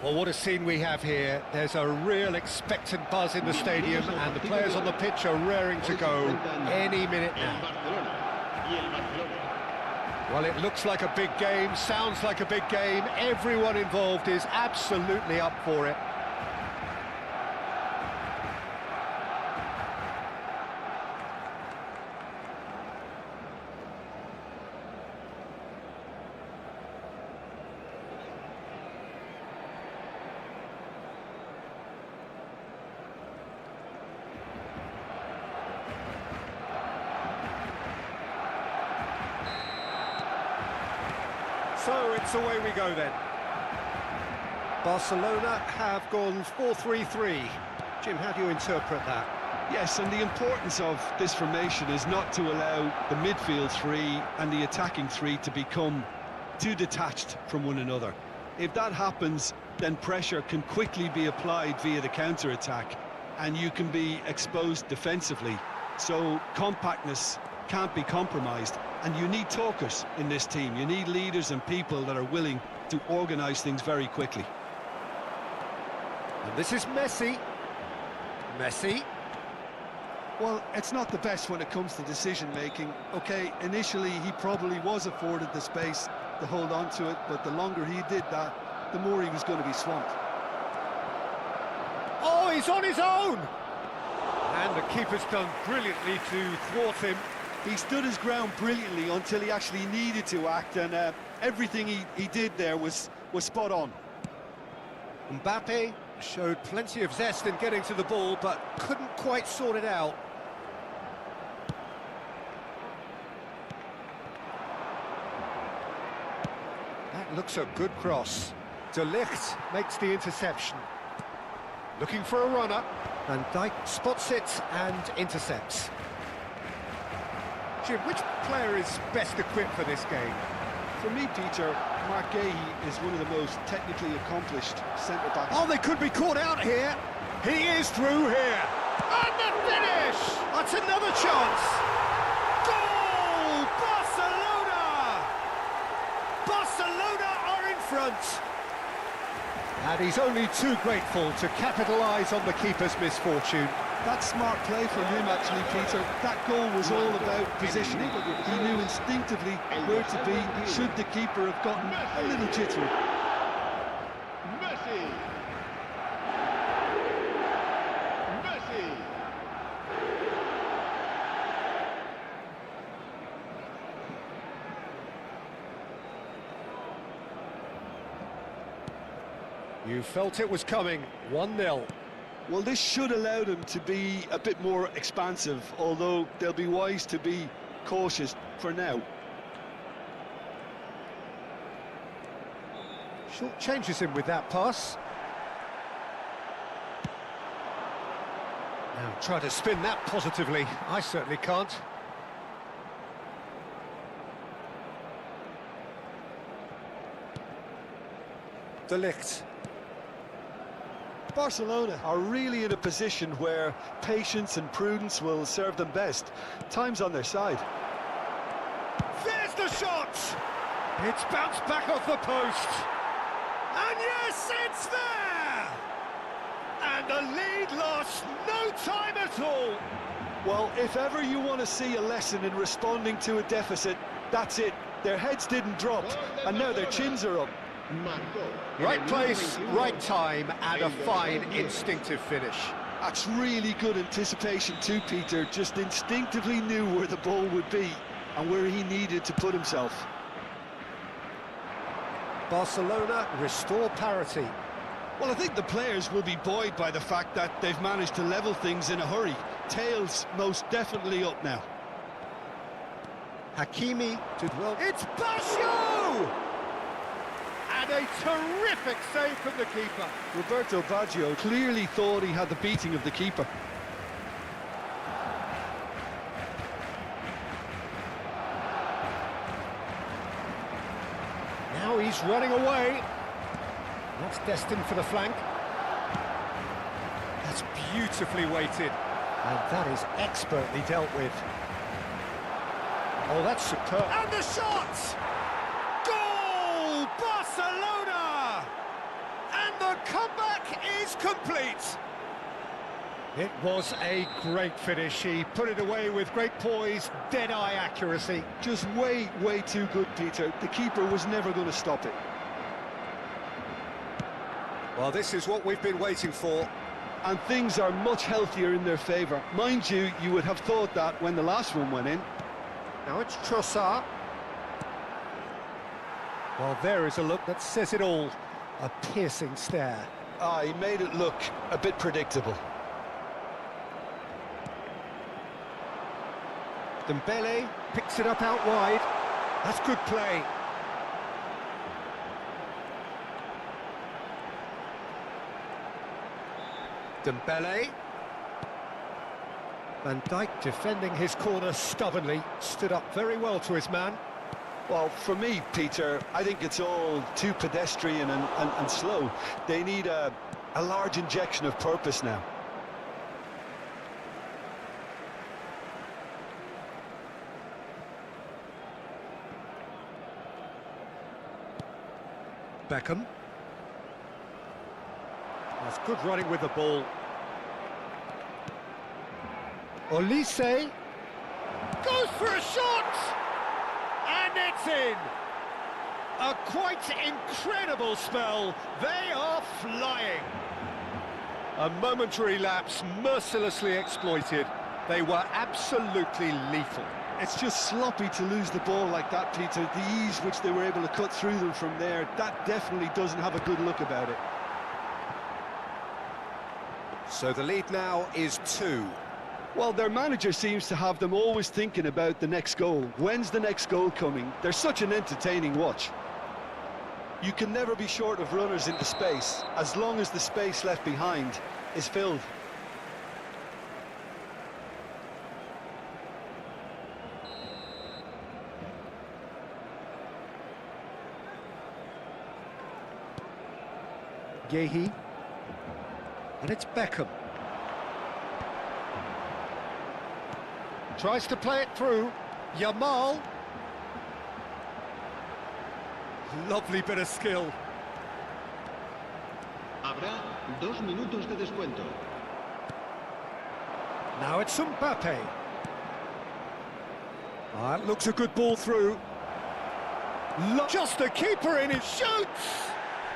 Well, what a scene we have here. There's a real expectant buzz in the stadium, and the players on the pitch are raring to go any minute now. Well, it looks like a big game, sounds like a big game. Everyone involved is absolutely up for it. So it's away we go then. Barcelona have gone 4-3-3. Jim, how do you interpret that? Yes, and the importance of this formation is not to allow the midfield three and the attacking three to become too detached from one another. If that happens, then pressure can quickly be applied via the counter-attack, and you can be exposed defensively. So compactness can't be compromised, and you need talkers in this team. You need leaders and people that are willing to organise things very quickly. And this is Messi. Messi. Well, it's not the best when it comes to decision-making. Okay, initially he probably was afforded the space to hold on to it, but the longer he did that, the more he was going to be swamped. Oh, he's on his own! And the keeper's done brilliantly to thwart him. He stood his ground brilliantly until he actually needed to act, and everything he did there was spot on. Mbappe showed plenty of zest in getting to the ball, but couldn't quite sort it out. That looks a good cross. De Ligt makes the interception. Looking for a runner. Van Dijk spots it and intercepts. Jim, which player is best equipped for this game? For me, Peter, Mark Gahey is one of the most technically accomplished centre-backs. Oh, they could be caught out here. He is through here. And the finish! That's another chance. Goal! Barcelona! Barcelona are in front. And he's only too grateful to capitalise on the keeper's misfortune. That's smart play from him, actually, Peter. That goal was all about positioning. He knew instinctively where to be should the keeper have gotten a little jittery. Messi! Messi! You felt it was coming. 1-0. Well, this should allow them to be a bit more expansive, although they'll be wise to be cautious for now. Short changes him with that pass. Now try to spin that positively. I certainly can't. De Ligt. Barcelona are really in a position where patience and prudence will serve them best. Time's on their side. There's the shot! It's bounced back off the post. And yes, it's there! And the lead lost no time at all. Well, if ever you want to see a lesson in responding to a deficit, that's it. Their heads didn't drop, and now their chins are up. Right place, right time, and a fine instinctive finish. That's really good anticipation too, Peter. Just instinctively knew where the ball would be and where he needed to put himself. Barcelona restore parity. Well, I think the players will be buoyed by the fact that they've managed to level things in a hurry. Tails most definitely up now. Hakimi did well. It's Basho! And a terrific save from the keeper. Roberto Baggio clearly thought he had the beating of the keeper. Now he's running away. That's destined for the flank. That's beautifully weighted. And that is expertly dealt with. Oh, that's superb. And the shot! Goal! Barcelona! And the comeback is complete. It was a great finish. He put it away with great poise, dead-eye accuracy. Just way too good, Peter. The keeper was never going to stop it. Well, this is what we've been waiting for. And things are much healthier in their favour. Mind you, you would have thought that when the last one went in. Now it's Trossard. Well, there is a look that says it all. A piercing stare. He made it look a bit predictable. Dembele picks it up out wide. That's good play. Dembele. Van Dijk defending his corner stubbornly. Stood up very well to his man. Well, for me, Peter, I think it's all too pedestrian and slow. They need a large injection of purpose now. Beckham. That's good running with the ball. Olise goes for a shot! And it's in! A quite incredible spell. They are flying. A momentary lapse mercilessly exploited. They were absolutely lethal. It's just sloppy to lose the ball like that, Peter. The ease which they were able to cut through them from there, that definitely doesn't have a good look about it. So the lead now is 2. Well, their manager seems to have them always thinking about the next goal. When's the next goal coming? They're such an entertaining watch. You can never be short of runners into space, as long as the space left behind is filled. Yehi. And it's Beckham. Tries to play it through. Yamal. Lovely bit of skill. Habrá 2 minutos de descuento. Now it's Mbappe. That looks a good ball through. Just the keeper in his shoots!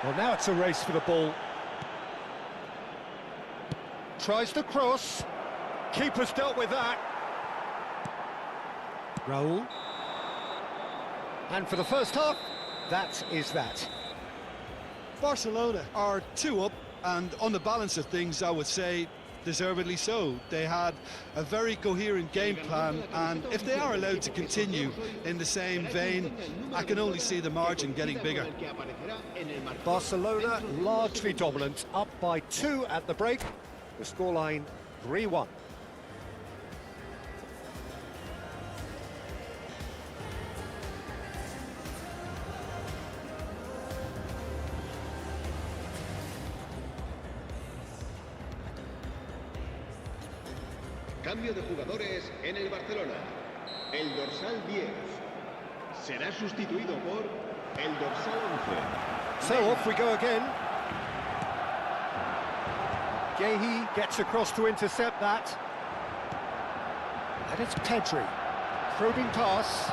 Well, now it's a race for the ball. Tries to cross. Keeper's dealt with that. Raul. And for the first half, that is that. Barcelona are 2 up, and on the balance of things, I would say deservedly so. They had a very coherent game plan, and if they are allowed to continue in the same vein, I can only see the margin getting bigger. Barcelona largely dominant, up by 2 at the break. The scoreline 3-1. Cambio de jugadores en el Barcelona. El dorsal 10 será sustituido por el dorsal 11. So off we go again. Yehi gets across to intercept that. And it's Pedri. Probing pass.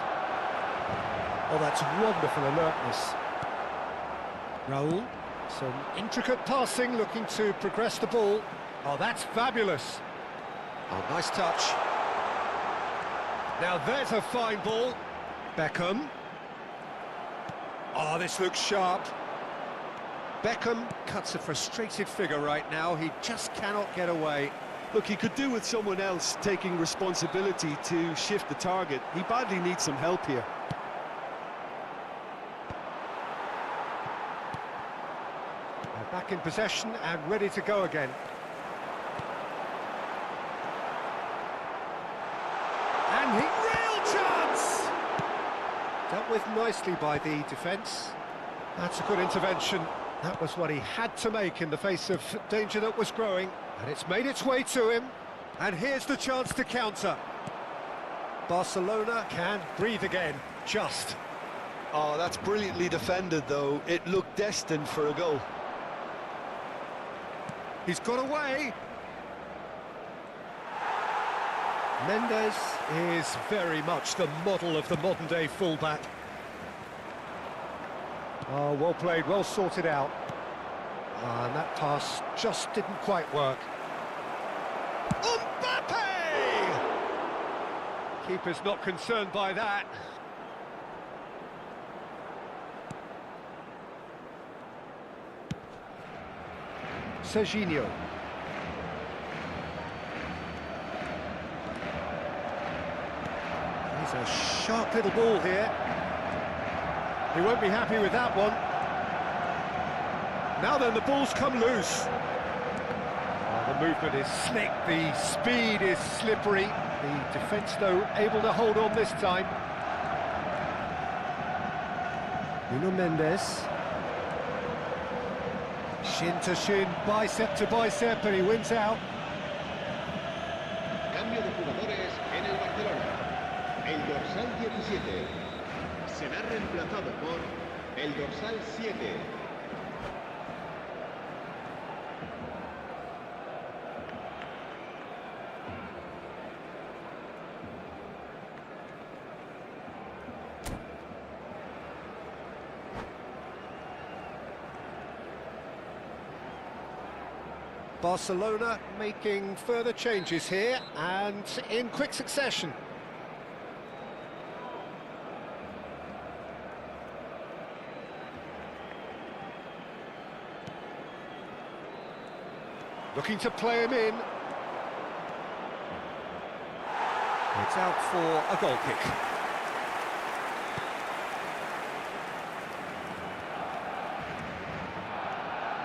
Oh, that's wonderful alertness. Raul. Some intricate passing, looking to progress the ball. Oh, that's fabulous. Oh, nice touch. Now there's a fine ball. Beckham. Oh, this looks sharp. Beckham cuts a frustrated figure right now. He just cannot get away. Look, he could do with someone else taking responsibility to shift the target. He badly needs some help here. They're back in possession and ready to go again. And real chance! Dealt with nicely by the defence. That's a good intervention. That was what he had to make in the face of danger that was growing. And it's made its way to him. And here's the chance to counter. Barcelona can breathe again, just. Oh, that's brilliantly defended, though. It looked destined for a goal. He's got away. Mendes is very much the model of the modern-day fullback. Oh, well played, well sorted out. And that pass just didn't quite work. Mbappe! Keeper's not concerned by that. Serginho. He's a sharp little ball here. He won't be happy with that one. Now then, the ball's come loose. Oh, the movement is slick, the speed is slippery. The defence, though, able to hold on this time. Nuno Mendes. Shin to shin, bicep to bicep, and he wins out. Cambio de jugadores en el Barcelona. El dorsal 17 será reemplazado por el dorsal 7. Barcelona making further changes here, and in quick succession. Looking to play him in. It's out for a goal kick.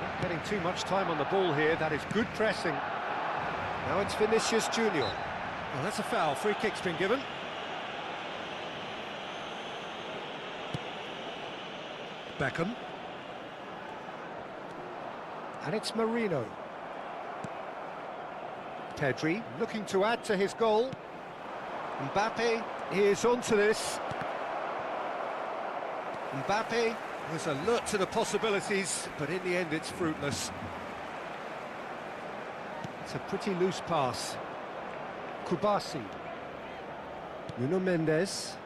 Not getting too much time on the ball here. That is good pressing. Now it's Vinicius Junior. Well, that's a foul. Free kick's been given. Beckham. And it's Marino. Pedri looking to add to his goal. Mbappe is onto this. Mbappe was alert to the possibilities, but in the end it's fruitless. It's a pretty loose pass. Kubasi. Nuno Mendes.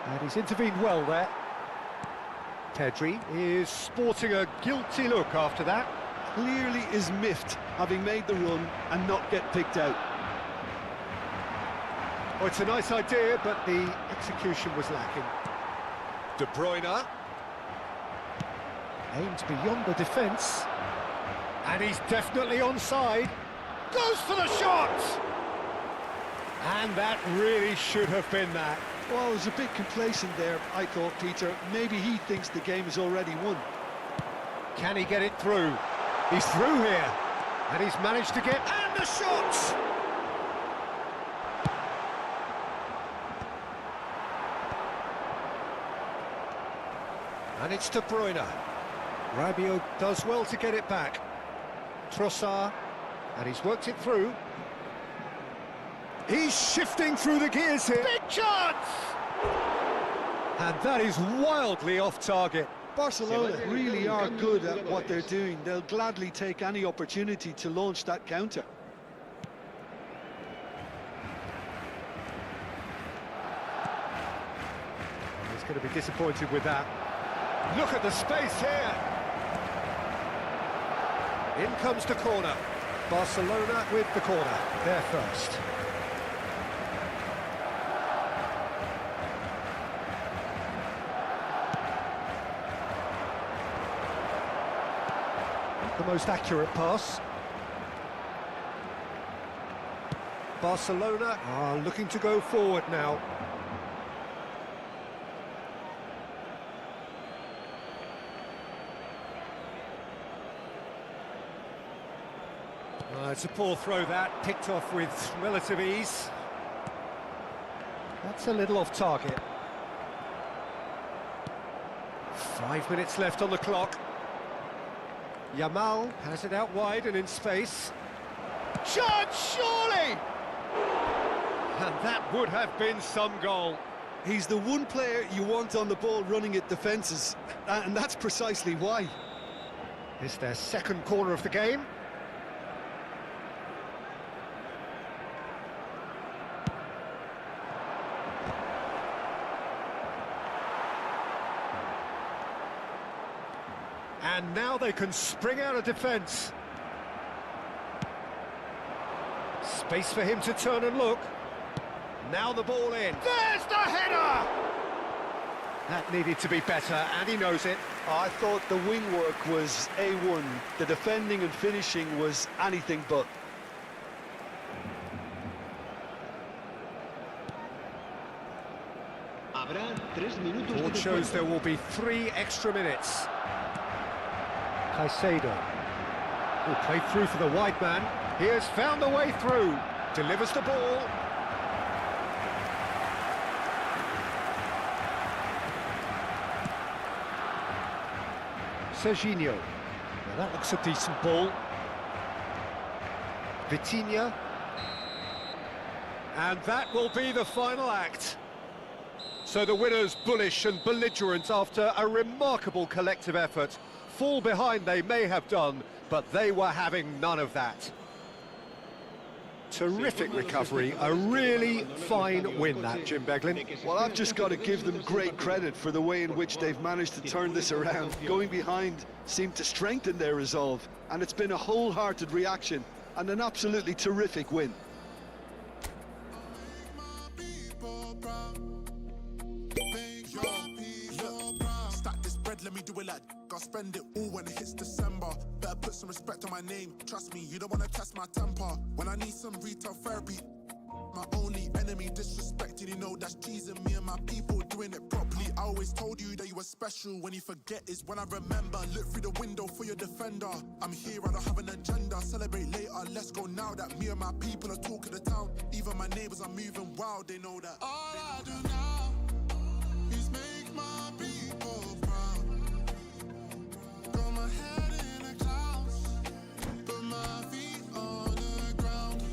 And he's intervened well there. Pedri is sporting a guilty look after that. Clearly is miffed, having made the run and not get picked out. Oh, it's a nice idea, but the execution was lacking. De Bruyne. Aims beyond the defence. And he's definitely onside. Goes for the shot! And that really should have been that. Well, I was a bit complacent there, I thought, Peter. Maybe he thinks the game is already won. Can he get it through? He's through here. And he's managed to get... And the shot! And it's De Bruyne. Rabiot does well to get it back. Trossard, and he's worked it through. He's shifting through the gears here. Big chance! And that is wildly off target. Barcelona really are good at what they're doing. They'll gladly take any opportunity to launch that counter. He's going to be disappointed with that. Look at the space here. In comes the corner. Barcelona with the corner. They're first. The most accurate pass. Barcelona are looking to go forward now. It's a poor throw that, picked off with relative ease. That's a little off target. 5 minutes left on the clock. Yamal has it out wide and in space. Chance, surely! And that would have been some goal. He's the one player you want on the ball running at defences, and that's precisely why. It's their second corner of the game. And now they can spring out of defence. Space for him to turn and look. Now the ball in. There's the header! That needed to be better, and he knows it. I thought the wing work was A1. The defending and finishing was anything but. Board shows there will be 3 extra minutes. Caicedo will play through for the wide man. He has found a way through. Delivers the ball. Serginho. Now that looks a decent ball. Vitinha. And that will be the final act. So the winners bullish and belligerent after a remarkable collective effort. Fall behind they may have done, but they were having none of that. Terrific recovery, a really fine win that, Jim Beglin. Well, I've just got to give them great credit for the way in which they've managed to turn this around. Going behind seemed to strengthen their resolve, and it's been a wholehearted reaction and an absolutely terrific win. Let me do it like I'll spend it all when it hits December. Better put some respect on my name. Trust me, you don't wanna test my temper. When I need some retail therapy, my only enemy disrespecting, you know that's G's and me and my people doing it properly. I always told you that you were special. When you forget is when I remember. Look through the window for your defender. I'm here, I don't have an agenda. Celebrate later, let's go now that me and my people are talking the town. Even my neighbors are moving wild, they know that. All I do now is make my people proud. Got my head in the clouds, but my feet on the ground.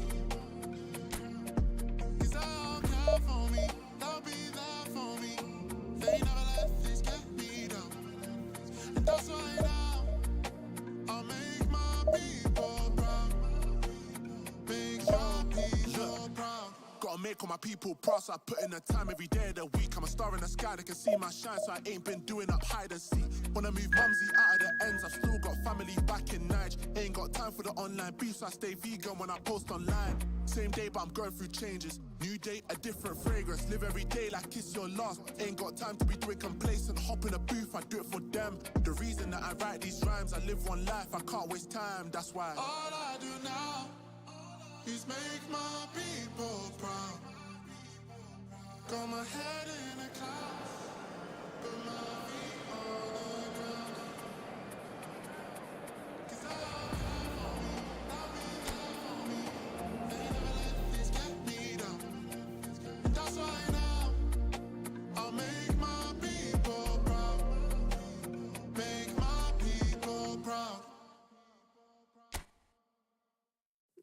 Cause they'll care for me, they'll be there for me. They never let this get me down. And that's why now I'll make my people proud. Make your people proud. Gotta make all my people proud, so I put in the time every day of the week. I'm a star in the sky, they can see my shine, so I ain't been doing up hide and seek. Wanna move mumsy out of the ends, I've still got family back in Nige. Ain't got time for the online beef, so I stay vegan when I post online. Same day, but I'm going through changes. New day, a different fragrance. Live every day like it's your last. Ain't got time to be doing complacent. Hop in a booth, I do it for them. The reason that I write these rhymes, I live one life, I can't waste time, that's why. All I do now is make my people proud. Got my head in the clouds, but my feet on the ground. Cause I'll care for me, I'll be there for me. They never let this get me down. And that's why now I'll make my people proud. Make my people proud.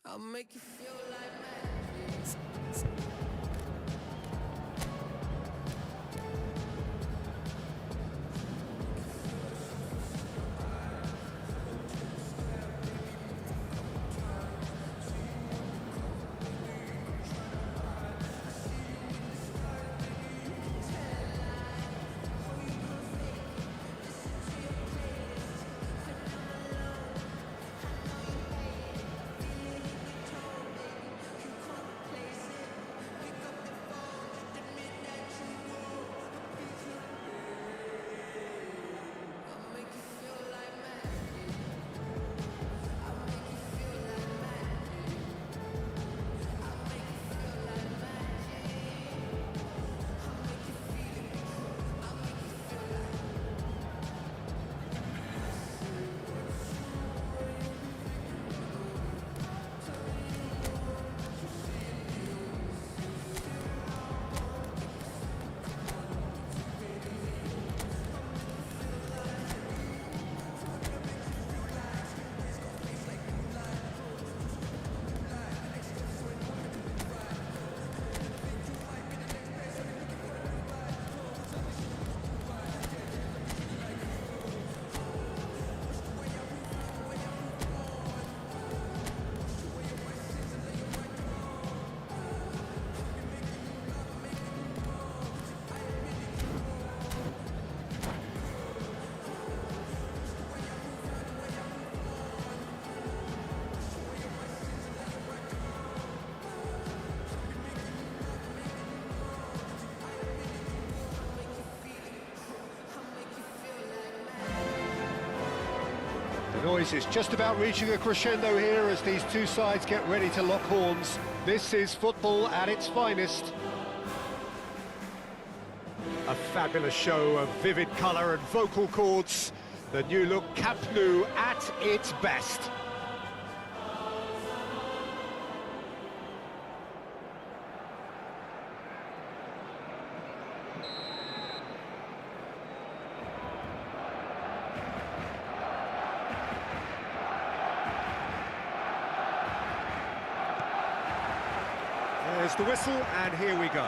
I'll make you feel like magic. Places noise is just about reaching a crescendo here as these two sides get ready to lock horns. This is football at its finest. A fabulous show of vivid colour and vocal cords. The new look Camp Nou at its best. There's the whistle, and here we go.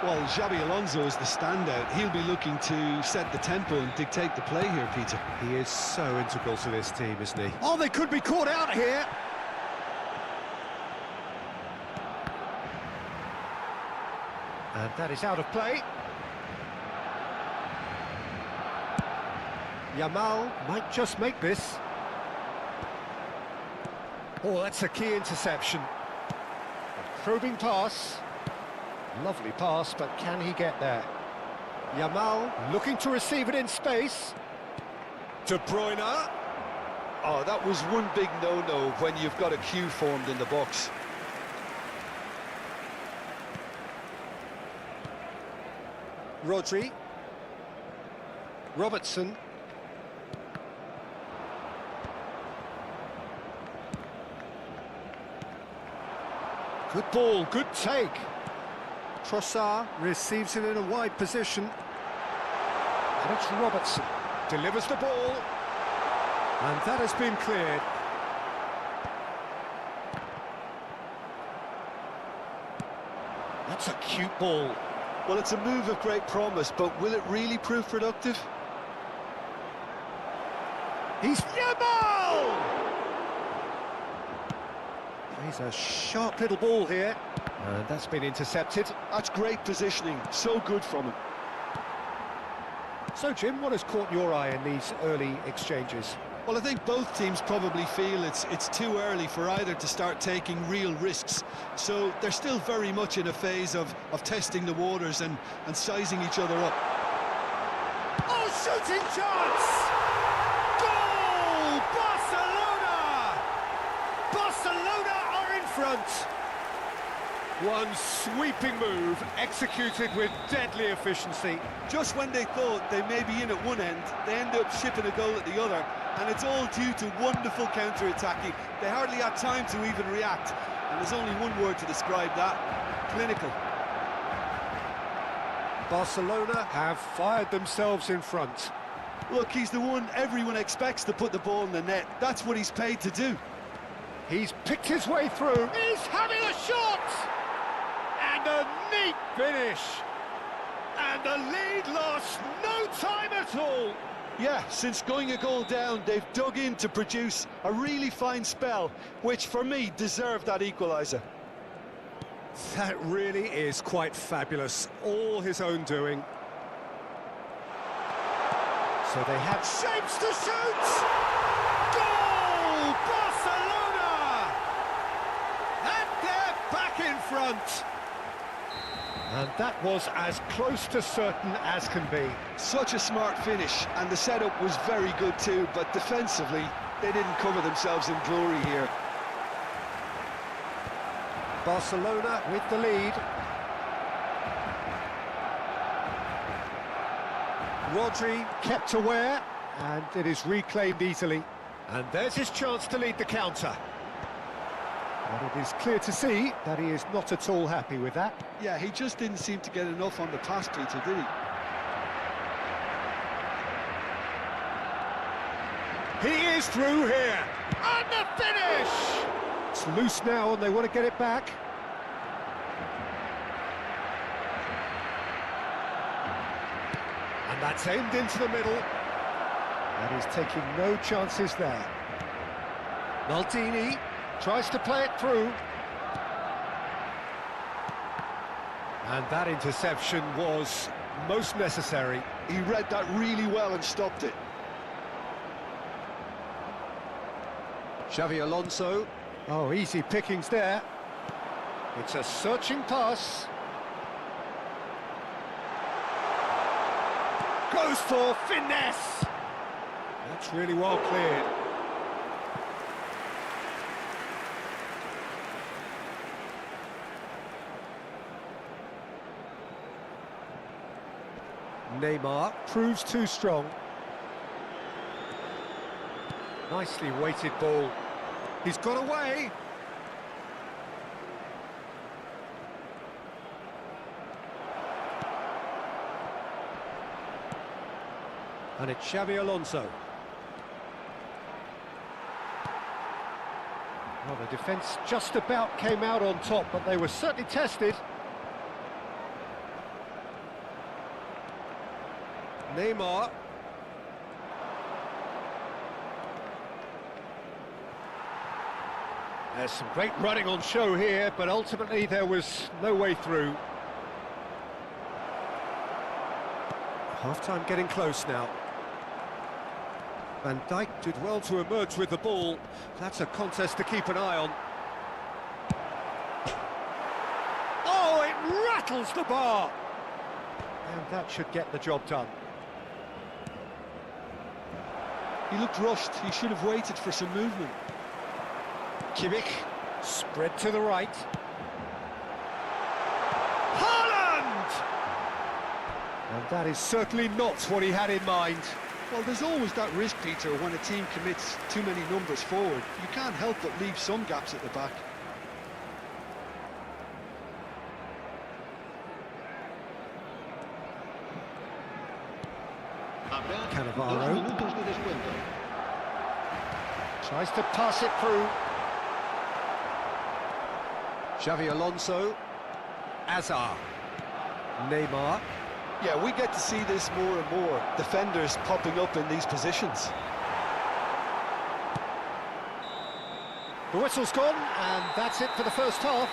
Well, Xabi Alonso is the standout. He'll be looking to set the tempo and dictate the play here, Peter. He is so integral to this team, isn't he? Oh, they could be caught out here. And that is out of play. Yamal might just make this. Oh, that's a key interception. A probing pass. Lovely pass, but can he get there? Yamal looking to receive it in space. De Bruyne. Oh, that was one big no-no when you've got a queue formed in the box. Rodri. Robertson. Good ball, good take. Trossard receives it in a wide position. And it's Robertson. Delivers the ball. And that has been cleared. That's a cute ball. Well, it's a move of great promise, but will it really prove productive? He's Yamal! He's a sharp little ball here. And that's been intercepted. That's great positioning, so good from him. So, Jim, what has caught your eye in these early exchanges? Well, I think both teams probably feel it's too early for either to start taking real risks. So they're still very much in a phase of testing the waters and sizing each other up. Oh, shooting chance! Goal! Barcelona! Barcelona are in front. One sweeping move, executed with deadly efficiency. Just when they thought they may be in at one end, they end up shipping a goal at the other, and it's all due to wonderful counter-attacking. They hardly had time to even react, and there's only one word to describe that: clinical. Barcelona have fired themselves in front. Look, he's the one everyone expects to put the ball in the net. That's what he's paid to do. He's picked his way through. He's having a shot! And a neat finish. And the lead lost no time at all. Yeah, since going a goal down, they've dug in to produce a really fine spell, which for me deserved that equaliser. That really is quite fabulous. All his own doing. So they have shapes to shoot. Goal! Barcelona! And they're back in front. And that was as close to certain as can be. Such a smart finish, and the setup was very good too, but defensively, they didn't cover themselves in glory here. Barcelona with the lead. Rodri kept aware, and it is reclaimed easily. And there's his chance to lead the counter. But it is clear to see that he is not at all happy with that. Yeah, he just didn't seem to get enough on the pass, Peter, did he? He is through here. And the finish! It's loose now and they want to get it back. And that's aimed into the middle. And he's taking no chances there. Maldini tries to play it through. And that interception was most necessary. He read that really well and stopped it. Xabi Alonso. Oh, easy pickings there. It's a searching pass. Goes for finesse. That's really well cleared. Neymar proves too strong. Nicely weighted ball. He's got away. And it's Xavi Alonso. Well, the defence just about came out on top, but they were certainly tested. Neymar. There's some great running on show here, but ultimately there was no way through. Half-time getting close now. Van Dijk did well to emerge with the ball. That's a contest to keep an eye on. Oh, it rattles the bar! And that should get the job done. He looked rushed. He should have waited for some movement. Kimmich, spread to the right. Haaland! And that is certainly not what he had in mind. Well, there's always that risk, Peter, when a team commits too many numbers forward. You can't help but leave some gaps at the back. Cannavaro tries to pass it through. Xavi Alonso. Azar. Neymar. Yeah, we get to see this more and more. Defenders popping up in these positions. The whistle's gone, and that's it for the first half.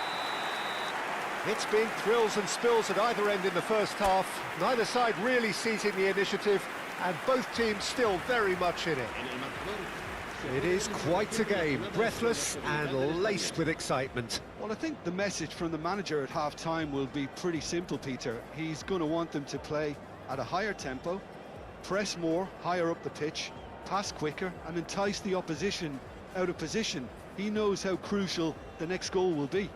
It's been thrills and spills at either end in the first half. Neither side really seizing the initiative, and both teams still very much in it. It is quite a game, breathless and laced with excitement. Well, I think the message from the manager at half-time will be pretty simple, Peter. He's going to want them to play at a higher tempo, press more, higher up the pitch, pass quicker, and entice the opposition out of position. He knows how crucial the next goal will be.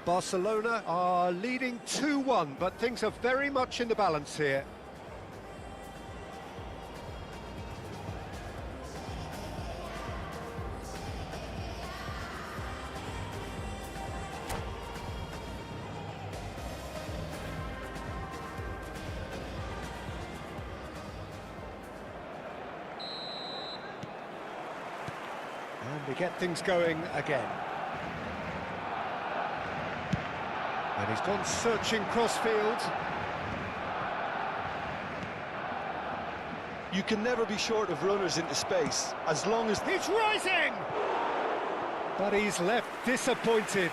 Barcelona are leading 2-1, but things are very much in the balance here. And we get things going again. And he's gone searching crossfield. You can never be short of runners into space, as long as... He's rising! But he's left disappointed.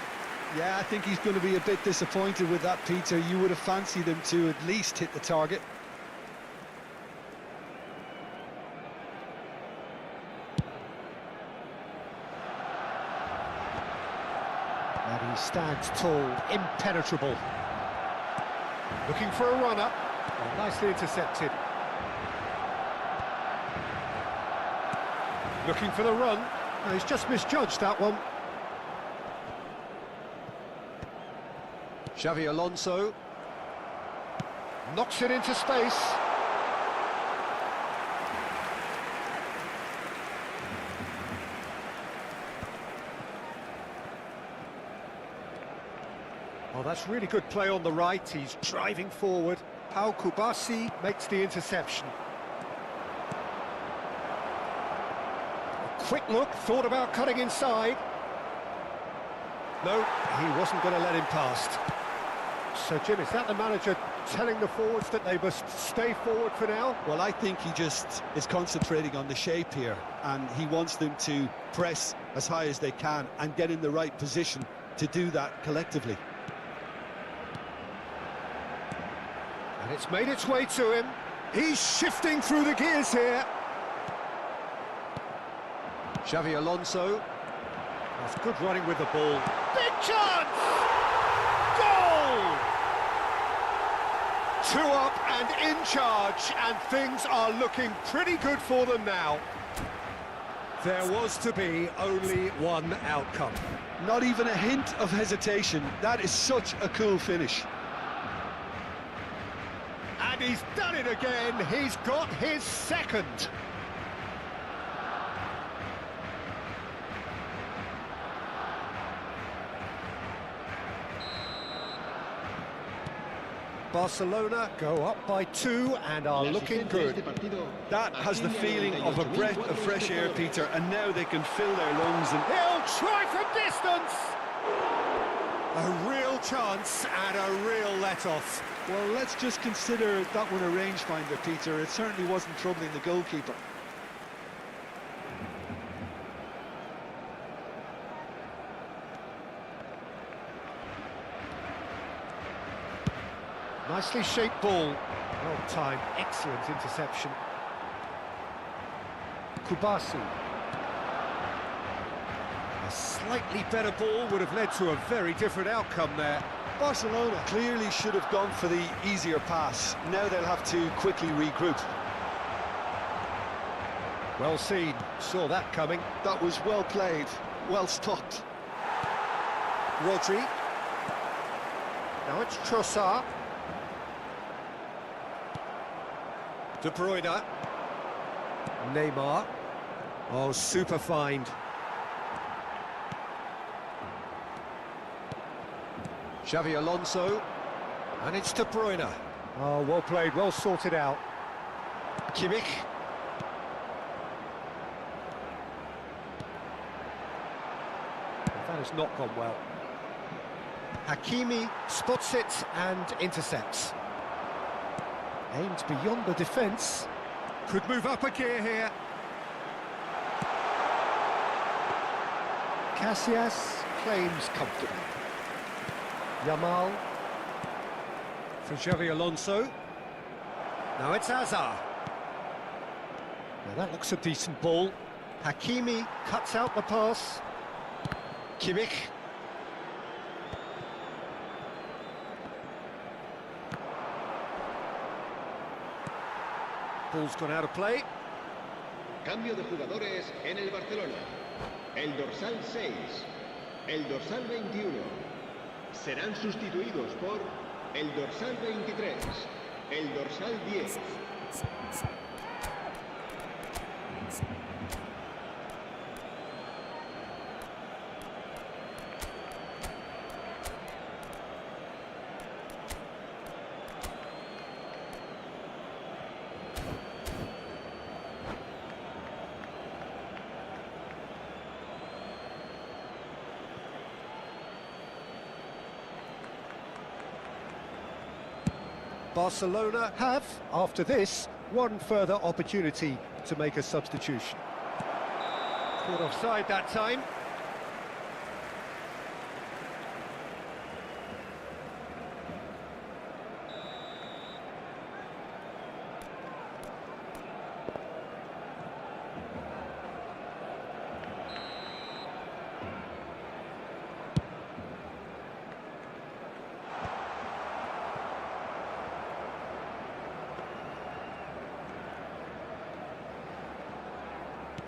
Yeah, I think he's going to be a bit disappointed with that, Peter. You would have fancied him to at least hit the target. And he stands tall, impenetrable. Looking for a runner. Oh, nicely intercepted. Looking for the run. No, he's just misjudged that one. Xavi Alonso. Knocks it into space. Oh, that's really good play on the right. He's driving forward. Pau Kubasi makes the interception. A quick look, thought about cutting inside. No, he wasn't going to let him past. So, Jim, is that the manager telling the forwards that they must stay forward for now? Well, I think he just is concentrating on the shape here, and he wants them to press as high as they can and get in the right position to do that collectively. And it's made its way to him. He's shifting through the gears here. Xavi Alonso. That's good running with the ball. Big chance! Goal! 2 up and in charge, and things are looking pretty good for them now. There was to be only one outcome. Not even a hint of hesitation. That is such a cool finish. And he's done it again. He's got his second. Barcelona go up by 2 and are looking good. That has the feeling of a breath of fresh air, Peter, and now they can fill their lungs and... He'll try for distance! A real chance and a real let-off. Well, let's just consider that one a rangefinder, Peter. It certainly wasn't troubling the goalkeeper. Nicely shaped ball. Well timed, excellent interception. Kubasi. A slightly better ball would have led to a very different outcome there. Barcelona clearly should have gone for the easier pass. Now they'll have to quickly regroup. Well seen, saw that coming. That was well played, well stopped. Rodri. Now it's Trossard. De Bruyne. Neymar. Oh, super find. Xavi Alonso. And it's De Bruyne. Oh, well played, well sorted out. Kimmich. That has not gone well. Hakimi spots it and intercepts. Aimed beyond the defence. Could move up a gear here. Casillas claims comfortably. Yamal. For Xavi Alonso. Now it's Hazard. Now that looks a decent ball. Hakimi cuts out the pass. Kimmich. Ball's gone out of play. Cambio de jugadores en el Barcelona. El dorsal 6, el dorsal 21 serán sustituidos por el dorsal 23, el dorsal 10. Barcelona have, after this, one further opportunity to make a substitution. Caught offside that time.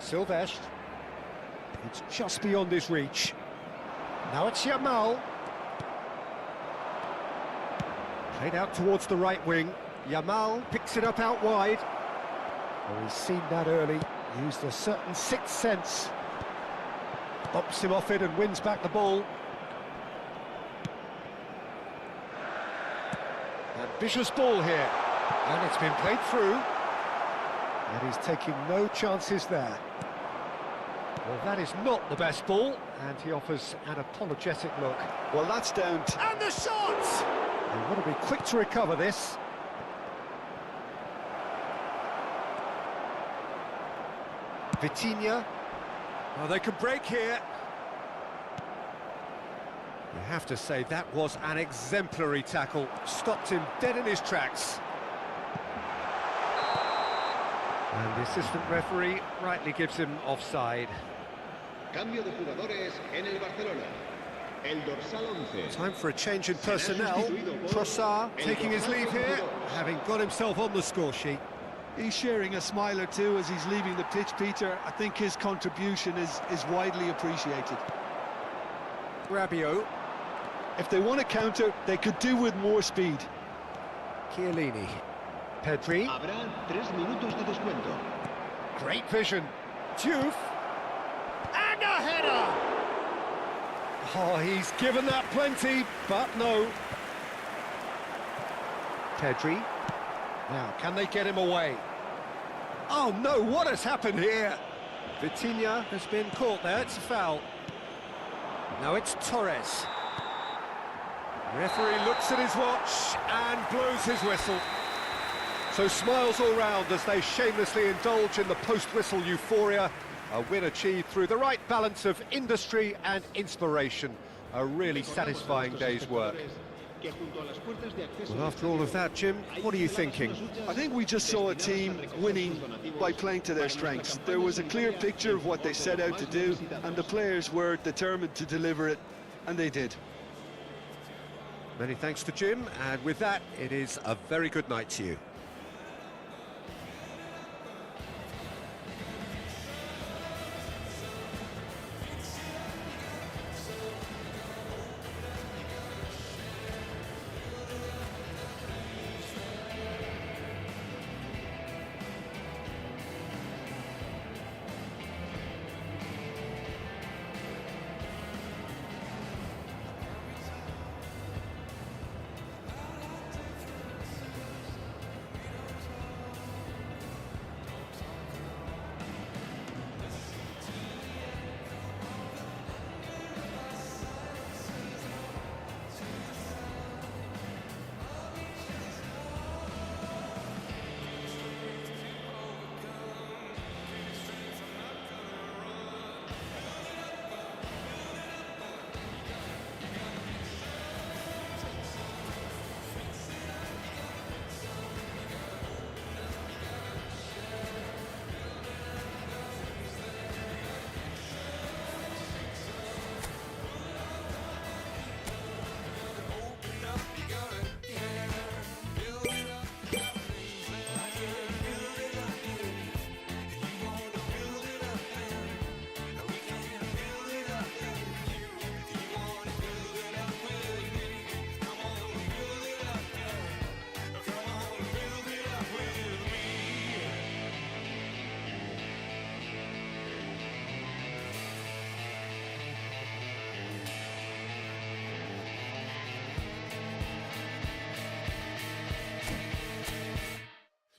Silvestre. It's just beyond his reach. Now it's Yamal. Played out towards the right wing. Yamal picks it up out wide. Oh, he's seen that early. Used a certain sixth sense. Bumps him off it and wins back the ball. Ambitious ball here. And it's been played through. And he's taking no chances there. Well, that is not the best ball, and he offers an apologetic look. Well, that's down to... And the shot! They want to be quick to recover this. Vitinha. Oh, they could break here. You have to say that was an exemplary tackle. Stopped him dead in his tracks. And the assistant referee rightly gives him offside. Cambio de jugadores en el Barcelona. el dorsal 11. Time for a change in personnel. Trossard taking his leave here, having got himself on the score sheet. He's sharing a smile or two as he's leaving the pitch, Peter. I think his contribution is widely appreciated. Rabiot, If they want to counter, they could do with more speed. Chiellini, Pedri, Habrá 3 minutos de descuento. great vision, Diouf, and a header! Oh, he's given that plenty, but no. Pedri, now can they get him away? Oh no, what has happened here? Vitinha has been caught there, it's a foul. Now it's Torres. Referee looks at his watch and blows his whistle. So smiles all round as they shamelessly indulge in the post-whistle euphoria. A win achieved through the right balance of industry and inspiration. A really satisfying day's work. Well, after all of that, Jim, what are you thinking? I think we just saw a team winning by playing to their strengths. There was a clear picture of what they set out to do, and the players were determined to deliver it, and they did. Many thanks to Jim, and with that, it is a very good night to you.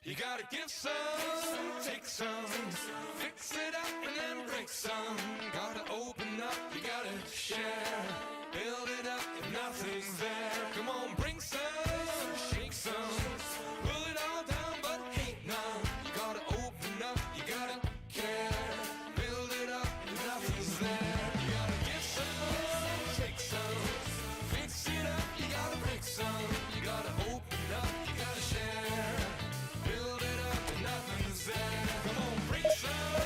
You gotta give some, take some, fix it up and then break some. Gotta open up, you gotta share, build it up if nothing's there. Come on, bring some, shake some, pull it all down but hate none. You gotta open up, you gotta care, build it up if nothing's there. You gotta give some, take some, fix it up, you gotta break some. You gotta open up, you gotta share, build it up and nothing's there. Come on, bring some,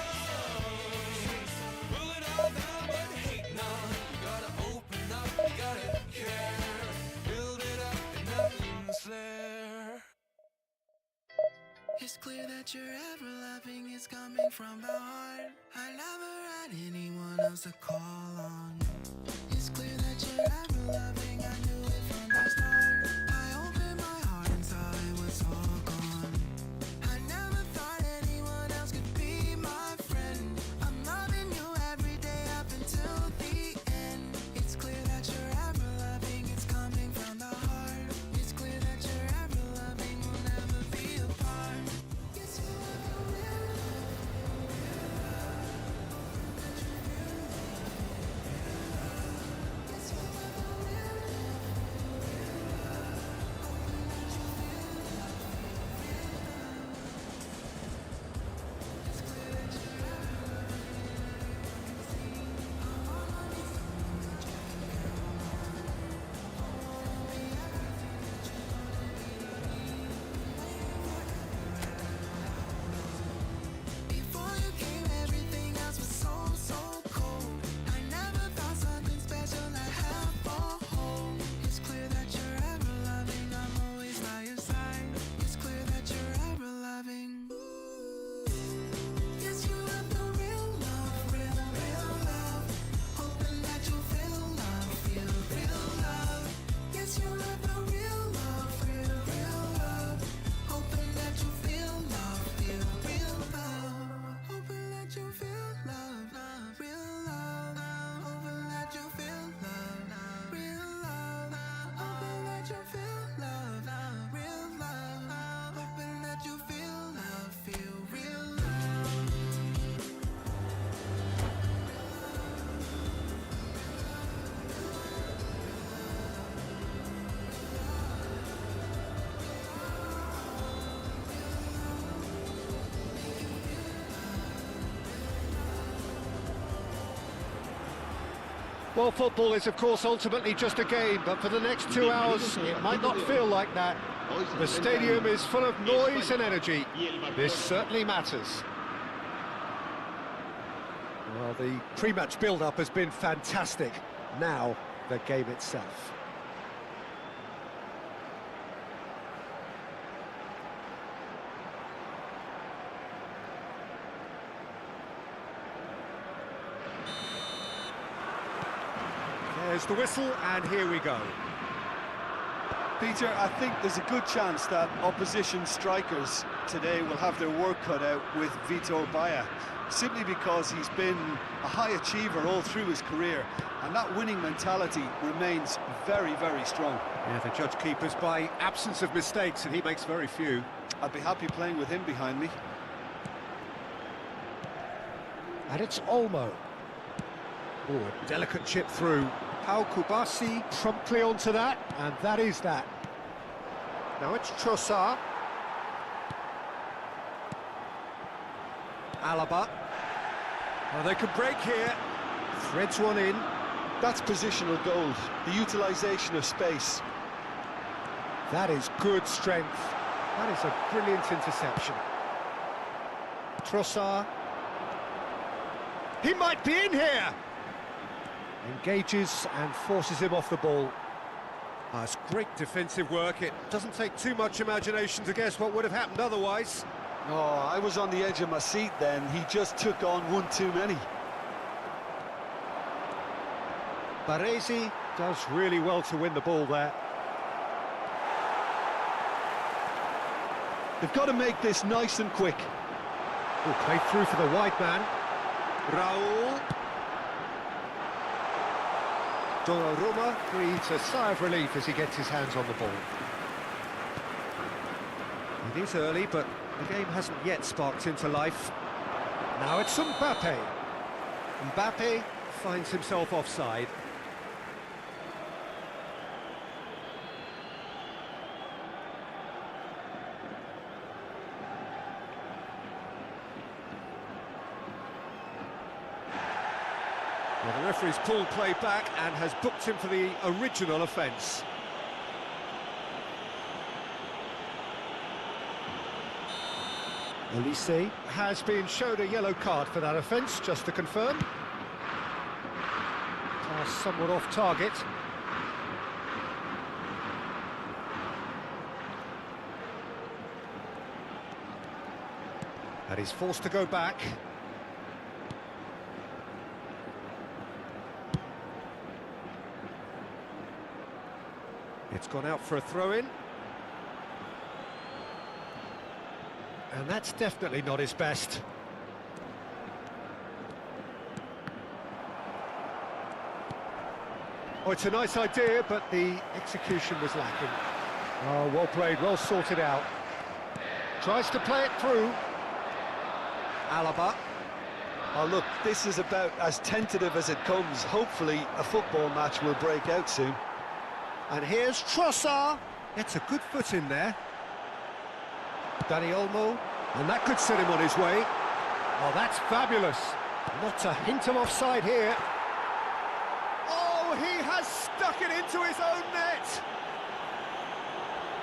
pull it all down but hate none. You gotta open up, you gotta care, build it up and nothing's there. It's clear that your ever loving is coming from the heart. I never had anyone else to call on. It's clear that you're ever loving, I knew it from the start. I opened my heart and saw it was all gone. I never thought anyone else could be my friend. I'm loving you every day up until the end. It's clear that you're ever loving, it's coming from the heart. It's clear that you're ever loving, we'll never be apart. Yes, you ever will. Yes, you ever will. Well, football is, of course, ultimately just a game, but for the next 2 hours, it might not feel like that. The stadium is full of noise and energy. This certainly matters. Well, the pre-match build-up has been fantastic. Now, the game itself. There's the whistle, and here we go. Peter, I think there's a good chance that opposition strikers today will have their work cut out with Vitor Baia, simply because he's been a high achiever all through his career, and that winning mentality remains very, very strong. Yeah, they judge keepers by absence of mistakes, and he makes very few. I'd be happy playing with him behind me. And it's Olmo. Oh, a delicate chip through. Pau Kubasi promptly onto that, and that is that. Now it's Trossard. Alaba. Well, they could break here. Threads one in. That's positional gold, the utilisation of space. That is good strength. That is a brilliant interception. Trossard. He might be in here. Engages and forces him off the ball. It's great defensive work. It doesn't take too much imagination to guess what would have happened otherwise. Oh, I was on the edge of my seat then. He just took on one too many. Baresi does really well to win the ball there. They've got to make this nice and quick. Oh, played through for the wide man. Raul. Donnarumma breathes a sigh of relief as he gets his hands on the ball. It is early, but the game hasn't yet sparked into life. Now it's Mbappe. Mbappe finds himself offside. Well, the referee's pulled play back and has booked him for the original offence. Elise has been showed a yellow card for that offence, just to confirm. Pass somewhat off target. And he's forced to go back. It's gone out for a throw-in. And that's definitely not his best. Oh, it's a nice idea, but the execution was lacking. Oh, well played, well sorted out. Tries to play it through. Alaba. Oh, look, this is about as tentative as it comes. Hopefully, a football match will break out soon. And here's Trossard. Gets a good foot in there. Dani Olmo. And that could set him on his way. Oh, that's fabulous. Not a hint of offside here. Oh, he has stuck it into his own net.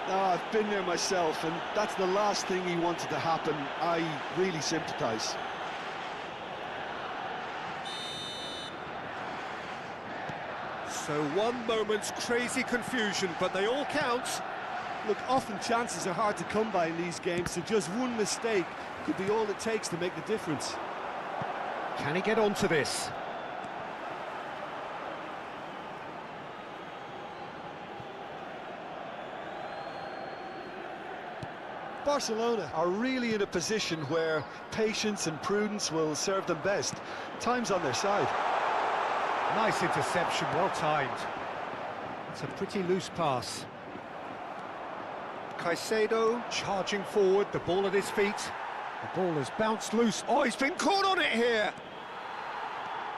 Oh, I've been there myself, and that's the last thing he wanted to happen. I really sympathise. So one moment's crazy confusion, but they all count. Look, often chances are hard to come by in these games, so just one mistake could be all it takes to make the difference. Can he get onto this? Barcelona are really in a position where patience and prudence will serve them best. Time's on their side. Nice interception, well timed. It's a pretty loose pass. Caicedo charging forward, the ball at his feet. The ball has bounced loose. Oh, he's been caught on it here!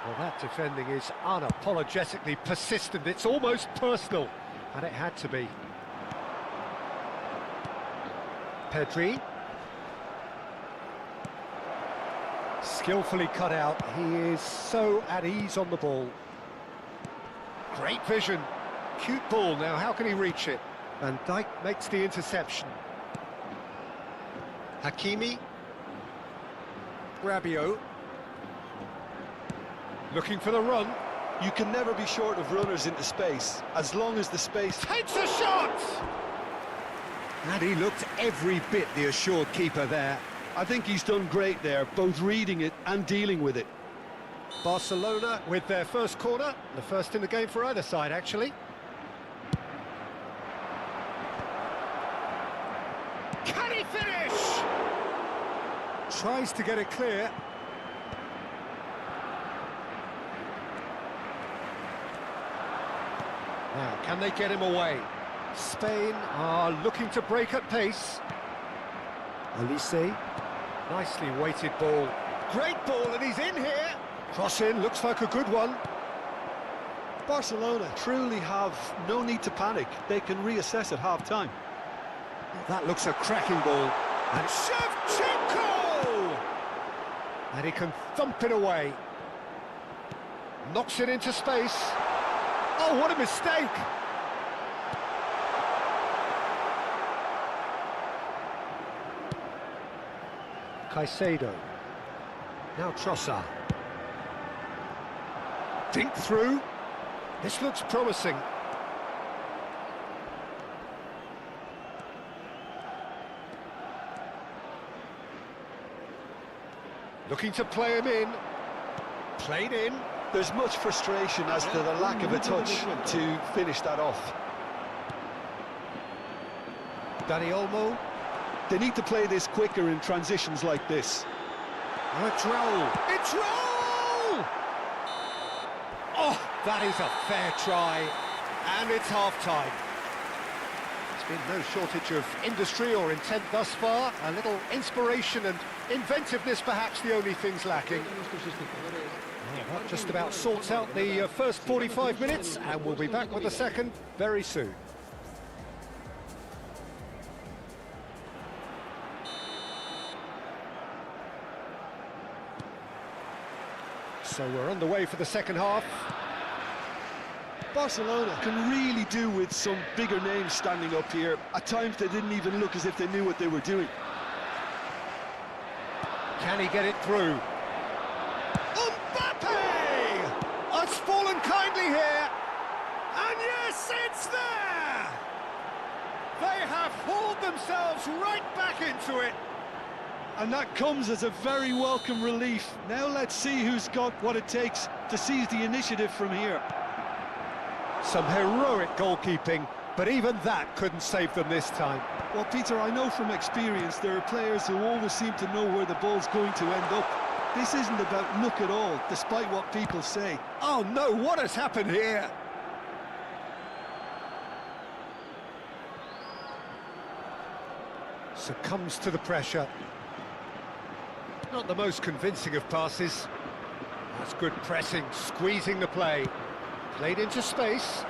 Well, that defending is unapologetically persistent. It's almost personal, and it had to be. Pedri. Skillfully cut out. He is so at ease on the ball. Great vision. Cute ball. Now, how can he reach it? Van Dijk makes the interception. Hakimi. Rabiot. Looking for the run. You can never be short of runners into space, as long as the space... Takes a shot! And he looked every bit the assured keeper there. I think he's done great there, both reading it and dealing with it. Barcelona with their first corner, the first in the game for either side, actually. Can he finish? Tries to get it clear. Now, can they get him away? Spain are looking to break at pace. Elise, nicely weighted ball. Great ball, and he's in here. Cross in, looks like a good one. Barcelona truly have no need to panic. They can reassess at half-time. That looks a cracking ball. And Shevchenko! And he can thump it away. Knocks it into space. Oh, what a mistake! Caicedo. Now Trossard. Dink through. This looks promising. Looking to play him in. Played in. There's much frustration as to the lack of a touch to finish that off. Dani Olmo. They need to play this quicker in transitions like this. Oh, it's Raul. It's Raul! Oh, that is a fair try. And it's half-time. There's been no shortage of industry or intent thus far. A little inspiration and inventiveness, perhaps the only things lacking. Well, that just about sorts out the first 45 minutes, and we'll be back with the second very soon. So we're on the way for the second half. Barcelona can really do with some bigger names standing up here. At times they didn't even look as if they knew what they were doing. Can he get it through? Mbappe! It's fallen kindly here. And yes, it's there! They have hauled themselves right back into it. And that comes as a very welcome relief. Now let's see who's got what it takes to seize the initiative from here. Some heroic goalkeeping, but even that couldn't save them this time. Well, Peter, I know from experience there are players who always seem to know where the ball's going to end up. This isn't about luck at all, despite what people say. Oh no, what has happened here? Succumbs to the pressure. Not the most convincing of passes. That's good pressing, squeezing the play. Played into space.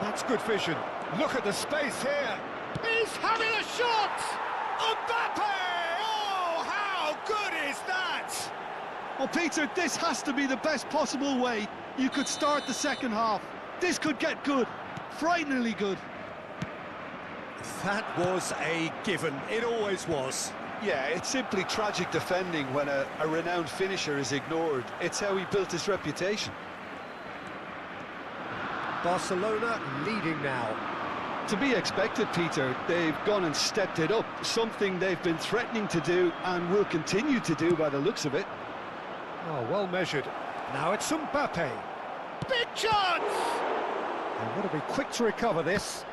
That's good vision. Look at the space here. He's having a shot! Mbappe! Oh, how good is that? Well, Peter, this has to be the best possible way you could start the second half. This could get good. Frighteningly good. That was a given. It always was. Yeah, it's simply tragic defending when a renowned finisher is ignored. It's how he built his reputation. Barcelona leading now. To be expected, Peter. They've gone and stepped it up, something they've been threatening to do and will continue to do by the looks of it. Oh, well measured. Now it's Mbappe. Big chance! They've got to be quick to recover this.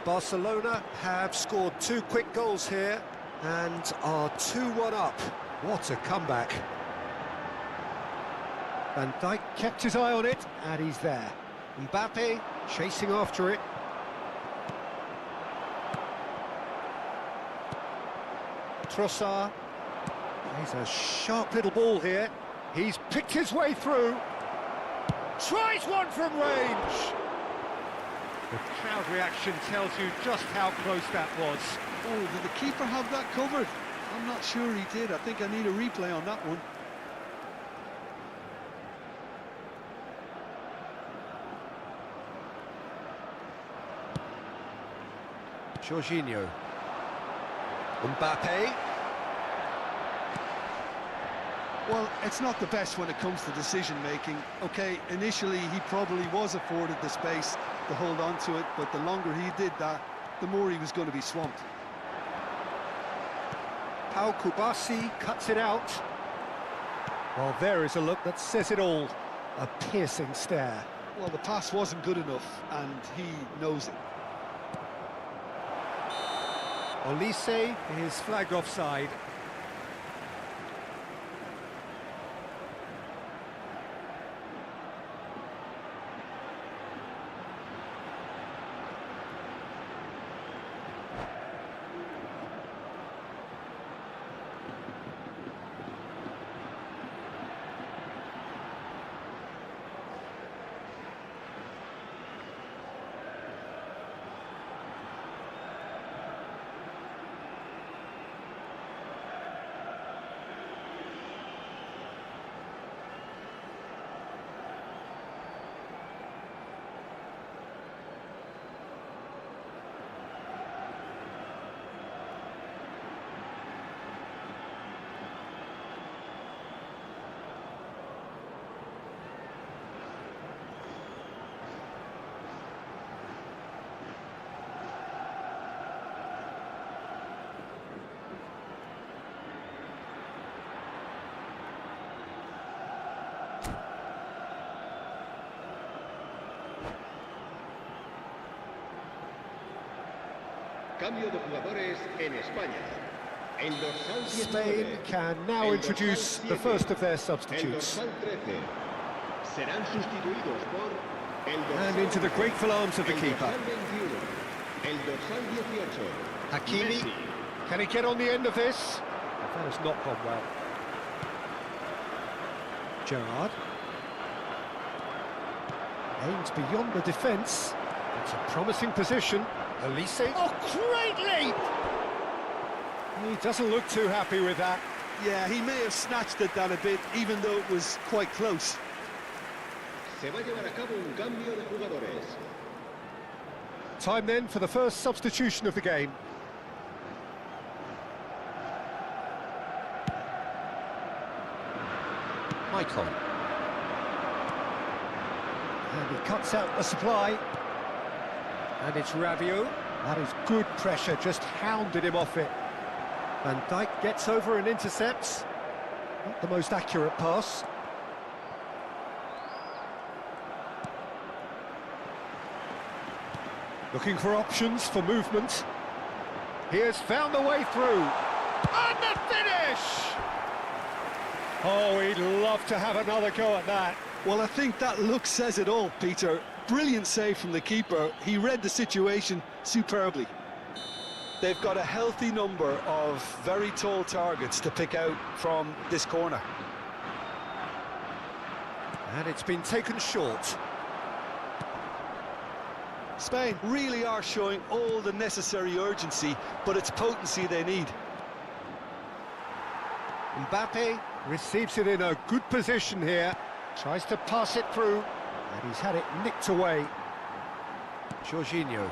Barcelona have scored 2 quick goals here and are 2-1 up. What a comeback. Van Dijk kept his eye on it, and he's there. Mbappe chasing after it. Trossard. He's a sharp little ball here. He's picked his way through. Tries one from range. The crowd reaction tells you just how close that was. Oh, did the keeper have that covered? I'm not sure he did. I think I need a replay on that one. Jorginho. Mbappe. Well, it's not the best when it comes to decision-making. OK, initially he probably was afforded the space to hold on to it, but the longer he did that, the more he was going to be swamped. Pau Kubasi cuts it out. Well, there is a look that says it all. A piercing stare. Well, the pass wasn't good enough, and he knows it. Olise is flagged offside. Cambio de jugadores en España. El dorsal 19. Spain can now introduce the first of their substitutes. El dorsal 13. Serán sustituidos por el dorsal And into the grateful arms of the keeper. El dorsal 21. El dorsal 18. Hakimi, Messi. can he get on the end of this? That has not gone well. Gerrard. Aims beyond the defence. It's a promising position. Olise. Oh, great leap! He doesn't look too happy with that. Yeah, he may have snatched at that a bit, even though it was quite close. Se va a llevar a cabo un cambio de jugadores. Time then for the first substitution of the game. Michael. And he cuts out the supply. And it's Rabiot. That is good pressure, just hounded him off it. Van Dijk gets over and intercepts. Not the most accurate pass. Looking for options for movement. He has found the way through. And the finish! Oh, he'd love to have another go at that. Well, I think that look says it all, Peter. Brilliant save from the keeper. He read the situation superbly. They've got a healthy number of very tall targets to pick out from this corner. And it's been taken short. Spain really are showing all the necessary urgency, but it's potency they need. Mbappe receives it in a good position here. Tries to pass it through, and he's had it nicked away. Jorginho.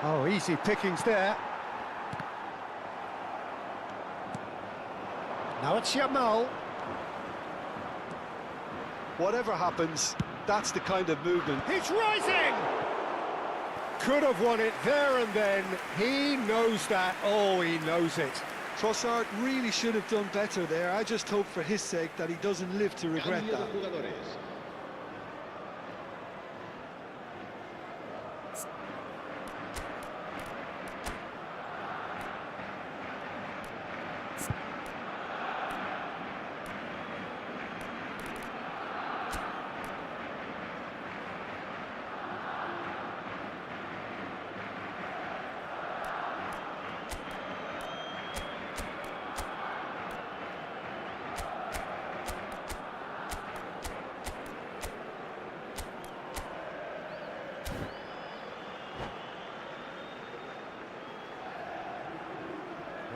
Oh, easy pickings there. Now it's Yamal. Whatever happens, that's the kind of movement. He's rising! Could have won it there and then. He knows that. Oh, he knows it. Trossard really should have done better there. I just hope for his sake that he doesn't live to regret Cambio that. de jugadores.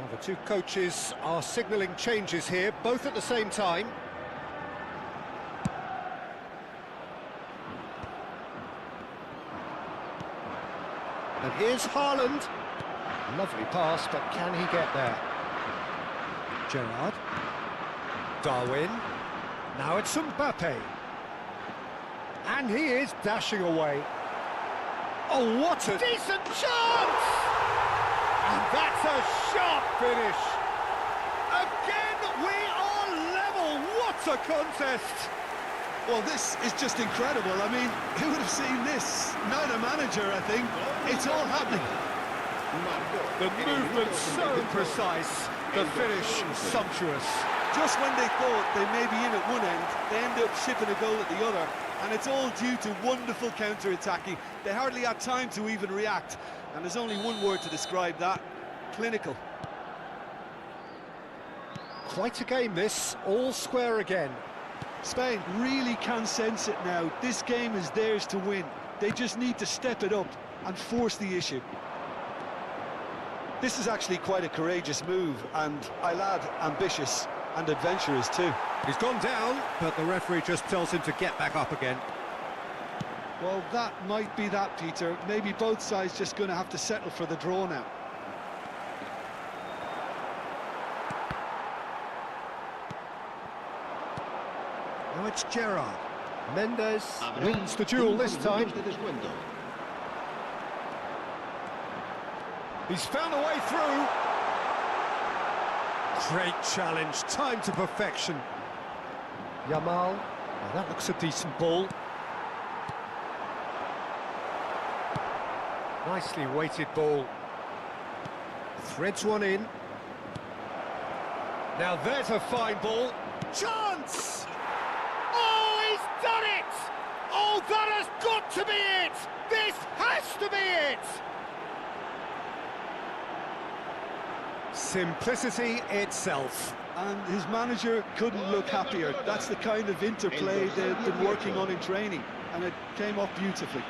Well, the two coaches are signalling changes here, both at the same time. And here's Haaland. Lovely pass, but can he get there? Gerrard. Darwin. Now it's Mbappe. And he is dashing away. Oh, what a decent chance! And that's a sharp finish. Again, we are level. What a contest! Well, this is just incredible. I mean, who would have seen this? Not a manager, I think. It's all happening. The movement so precise, the finish sumptuous. Just when they thought they may be in at one end, they end up shipping a goal at the other. And it's all due to wonderful counter-attacking. They hardly had time to even react. And there's only one word to describe that: clinical. Quite a game this, all square again. Spain really can sense it now. This game is theirs to win. They just need to step it up and force the issue. This is actually quite a courageous move, and I'll add ambitious and adventurous too. He's gone down, but the referee just tells him to get back up again. Well, that might be that, Peter. Maybe both sides just going to have to settle for the draw now. Now it's Gerrard. Mendes wins the duel this time. He's found a way through. Great challenge, time to perfection. Yamal, now that looks a decent ball. Nicely weighted ball. Threads one in. Now there's a fine ball. Chance! Oh, he's done it! Oh, that has got to be it! This has to be it! Simplicity itself. And his manager couldn't look happier. That's the kind of interplay they've been working on in training, and it came off beautifully.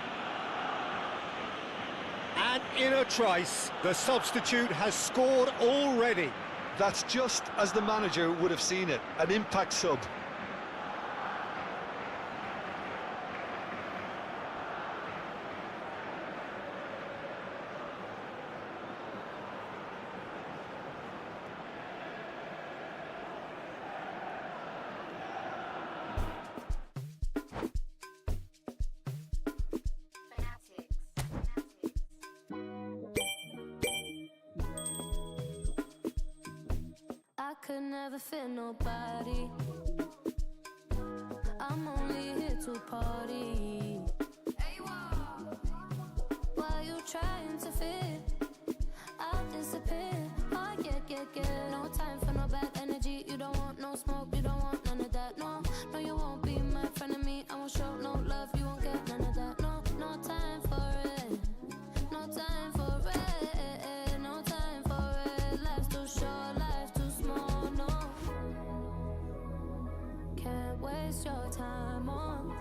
And in a trice, the substitute has scored already. That's just as the manager would have seen it, an impact sub. I could never fit nobody. I'm only here to party. While you trying to fit, I'll disappear. Oh, yeah. No time for no bad energy. You don't want no smoke, you don't want none of that. No, you won't be my friend of me. I won't show no love, you won't get none of that. No time for it. No time for it. No time for it. Life's too short, life's too small. No, can't waste your time on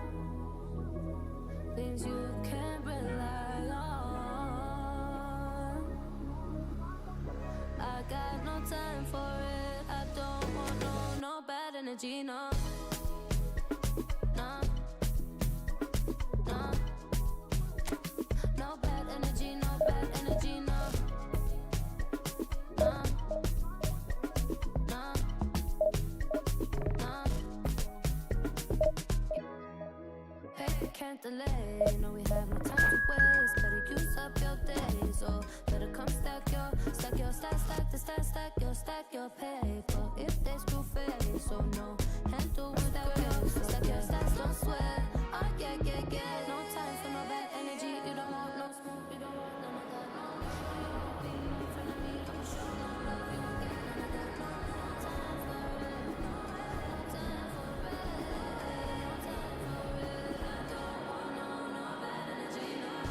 things you can't rely on. I got no time for it. I don't want no bad energy, no. No, no. No bad energy, no bad energy, no. No, no, no. Hey, can't delay. No, we have no time to waste. Better use up your days, or better come stack your stack the stack your paper. If they screw face, so no handle without you. Stack your stats, don't sweat. Oh yeah. No time for no bad energy. You don't want no smoke, you don't want none of that. No, you won't be in front of me. I'm sure no love, you won't get none of that. No time for it. No time for it. No time for it. I don't want no bad energy. No.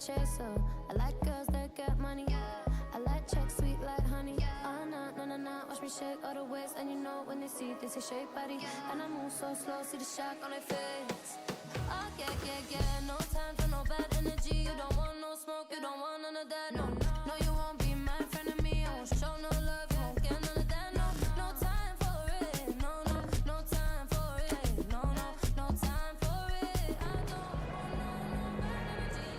Chaser. I like girls that get money. I like checks sweet like honey. Oh no. mind, watch me shake all the ways. And you know when they see this, they shake body. And I move so slow, see the shock on their face. Oh yeah, yeah, yeah, no time for no bad energy. You don't want no smoke, you don't want none of that, no. No, you won't be my friend of me. I won't show no love, you won't get none of that, no. No time for it, no, no, no time for it, no, no, no time for it. I don't want no bad energy,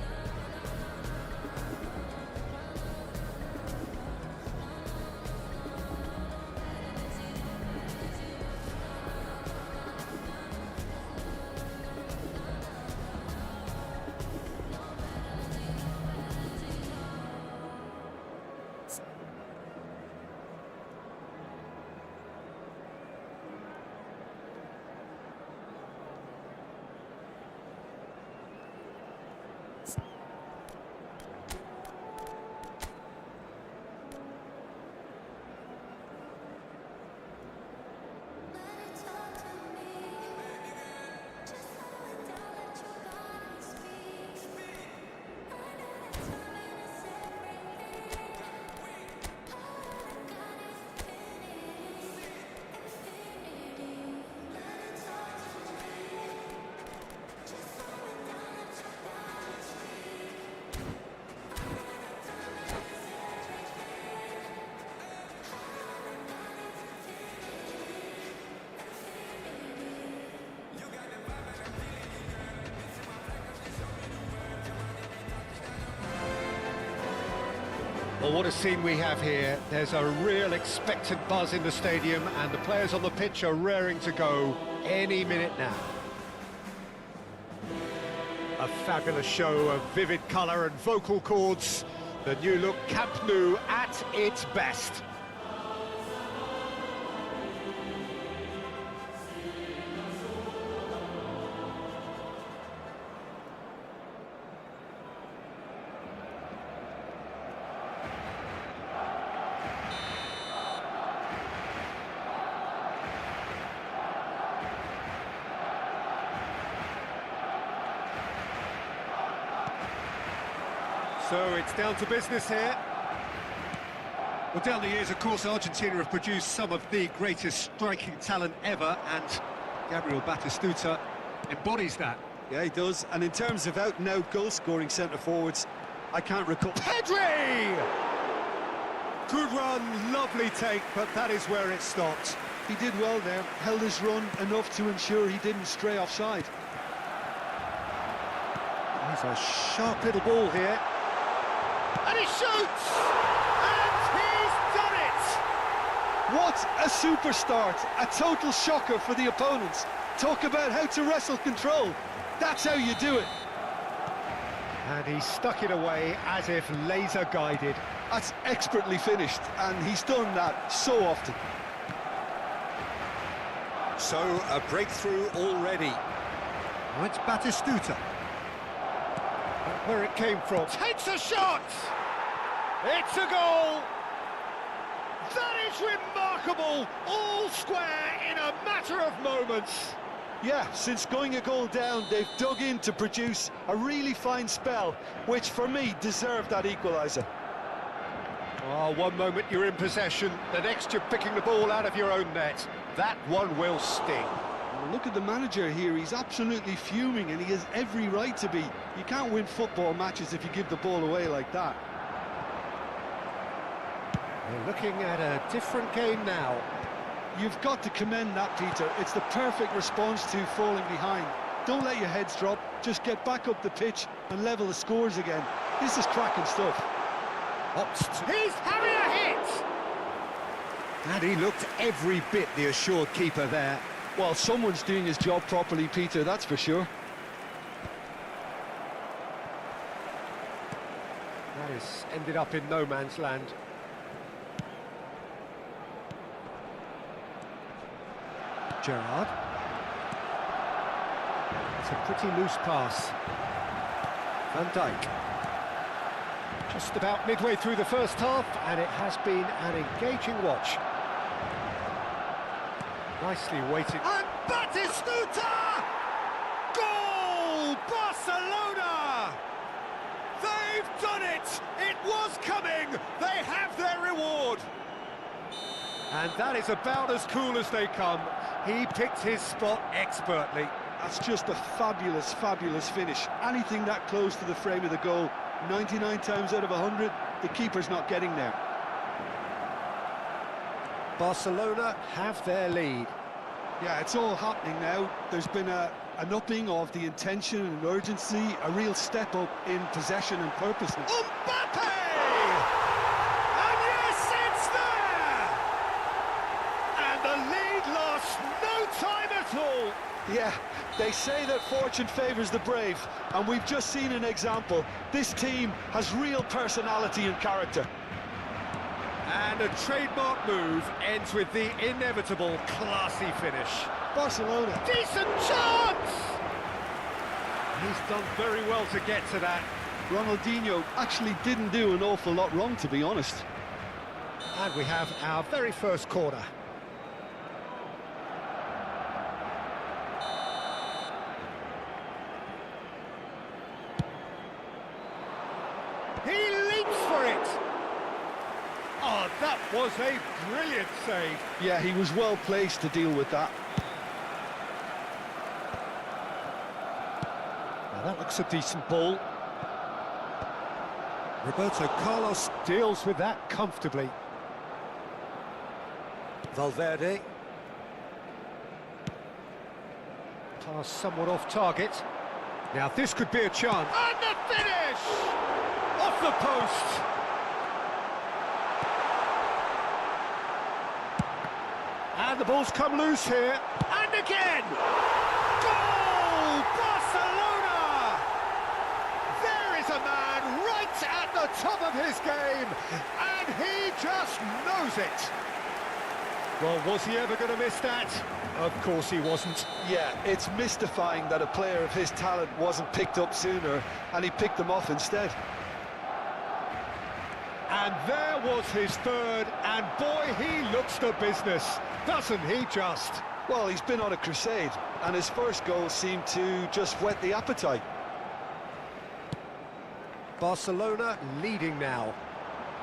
Well, what a scene we have here. There's a real expectant buzz in the stadium and the players on the pitch are raring to go any minute now. A fabulous show of vivid colour and vocal cords. The new look Camp Nou at its best. So it's down to business here. Well, down the years, of course, Argentina have produced some of the greatest striking talent ever, and Gabriel Batistuta embodies that. Yeah, he does. And in terms of out-and-out goal-scoring centre-forwards, I can't recall... Pedri! Good run, lovely take, but that is where it stopped. He did well there, held his run enough to ensure he didn't stray offside. He's a sharp little ball here. And he shoots! And he's done it! What a super start! A total shocker for the opponents. Talk about how to wrestle control. That's how you do it. And he stuck it away as if laser guided. That's expertly finished, and he's done that so often. So, a breakthrough already. Oh, it's Batistuta. Where it came from. Takes a shot! It's a goal! That is remarkable! All square in a matter of moments. Yeah, since going a goal down, they've dug in to produce a really fine spell, which for me deserved that equaliser. Oh, one moment you're in possession, the next you're picking the ball out of your own net. That one will sting. Look at the manager here, he's absolutely fuming and he has every right to be. You can't win football matches if you give the ball away like that. We're looking at a different game now. You've got to commend that, Peter. It's the perfect response to falling behind. Don't let your heads drop, just get back up the pitch and level the scores again. This is cracking stuff. He's having a hit! And he looked every bit the assured keeper there. Well, someone's doing his job properly, Peter, that's for sure. That has ended up in no man's land. Gerrard. It's a pretty loose pass. Van Dijk. Just about midway through the first half, and it has been an engaging watch. Nicely waited. And Batistuta! Goal! Barcelona! They've done it! It was coming! They have their reward! And that is about as cool as they come. He picked his spot expertly. That's just a fabulous, fabulous finish. Anything that close to the frame of the goal, 99 times out of 100, the keeper's not getting there. Barcelona have their lead. Yeah, it's all happening now. There's been an upping of the intention and urgency, a real step up in possession and purposeness. Mbappe! And yes, it's there! And the lead lost no time at all. Yeah, they say that fortune favours the brave, and we've just seen an example. This team has real personality and character. And a trademark move ends with the inevitable classy finish. Barcelona. Decent chance! He's done very well to get to that. Ronaldinho actually didn't do an awful lot wrong, to be honest. And we have our very first corner. He leaps for it! Oh, that was a brilliant save. Yeah, he was well placed to deal with that. Now that looks a decent ball. Roberto Carlos deals with that comfortably. Valverde. Pass somewhat off target. Now this could be a chance. And the finish! Off the post! And the ball's come loose here. And again! Goal! Barcelona! There is a man right at the top of his game, and he just knows it. Well, was he ever going to miss that? Of course he wasn't. Yeah, it's mystifying that a player of his talent wasn't picked up sooner, and he picked them off instead. And there was his third, and boy, he looks the business, doesn't he just? Well, he's been on a crusade, and his first goal seemed to just whet the appetite. Barcelona leading now.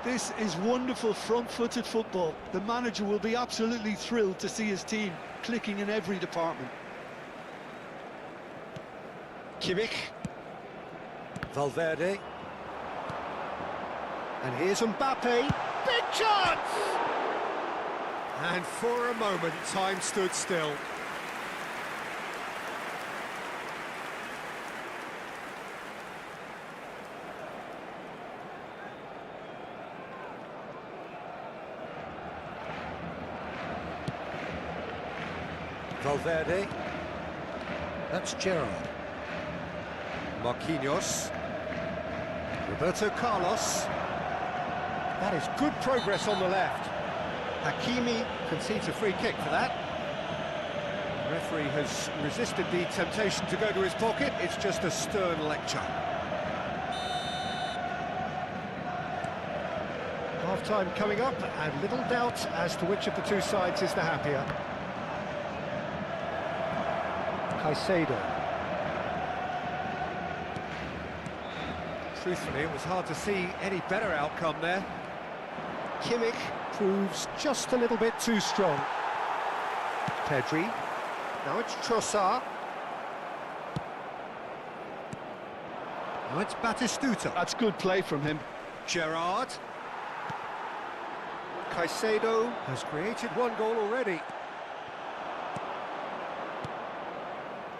This is wonderful front-footed football. The manager will be absolutely thrilled to see his team clicking in every department. Kimmich. Valverde. And here's Mbappe. Big chance! And for a moment, time stood still. Valverde. That's Gerrard. Marquinhos. Roberto Carlos. That is good progress on the left. Hakimi concedes a free kick for that. The referee has resisted the temptation to go to his pocket. It's just a stern lecture. Half-time coming up, and little doubt as to which of the two sides is the happier. Caicedo. Truthfully, it was hard to see any better outcome there. Kimmich proves just a little bit too strong. Pedri. Now it's Trossard. Now it's Batistuta. That's good play from him. Gerrard. Caicedo has created one goal already.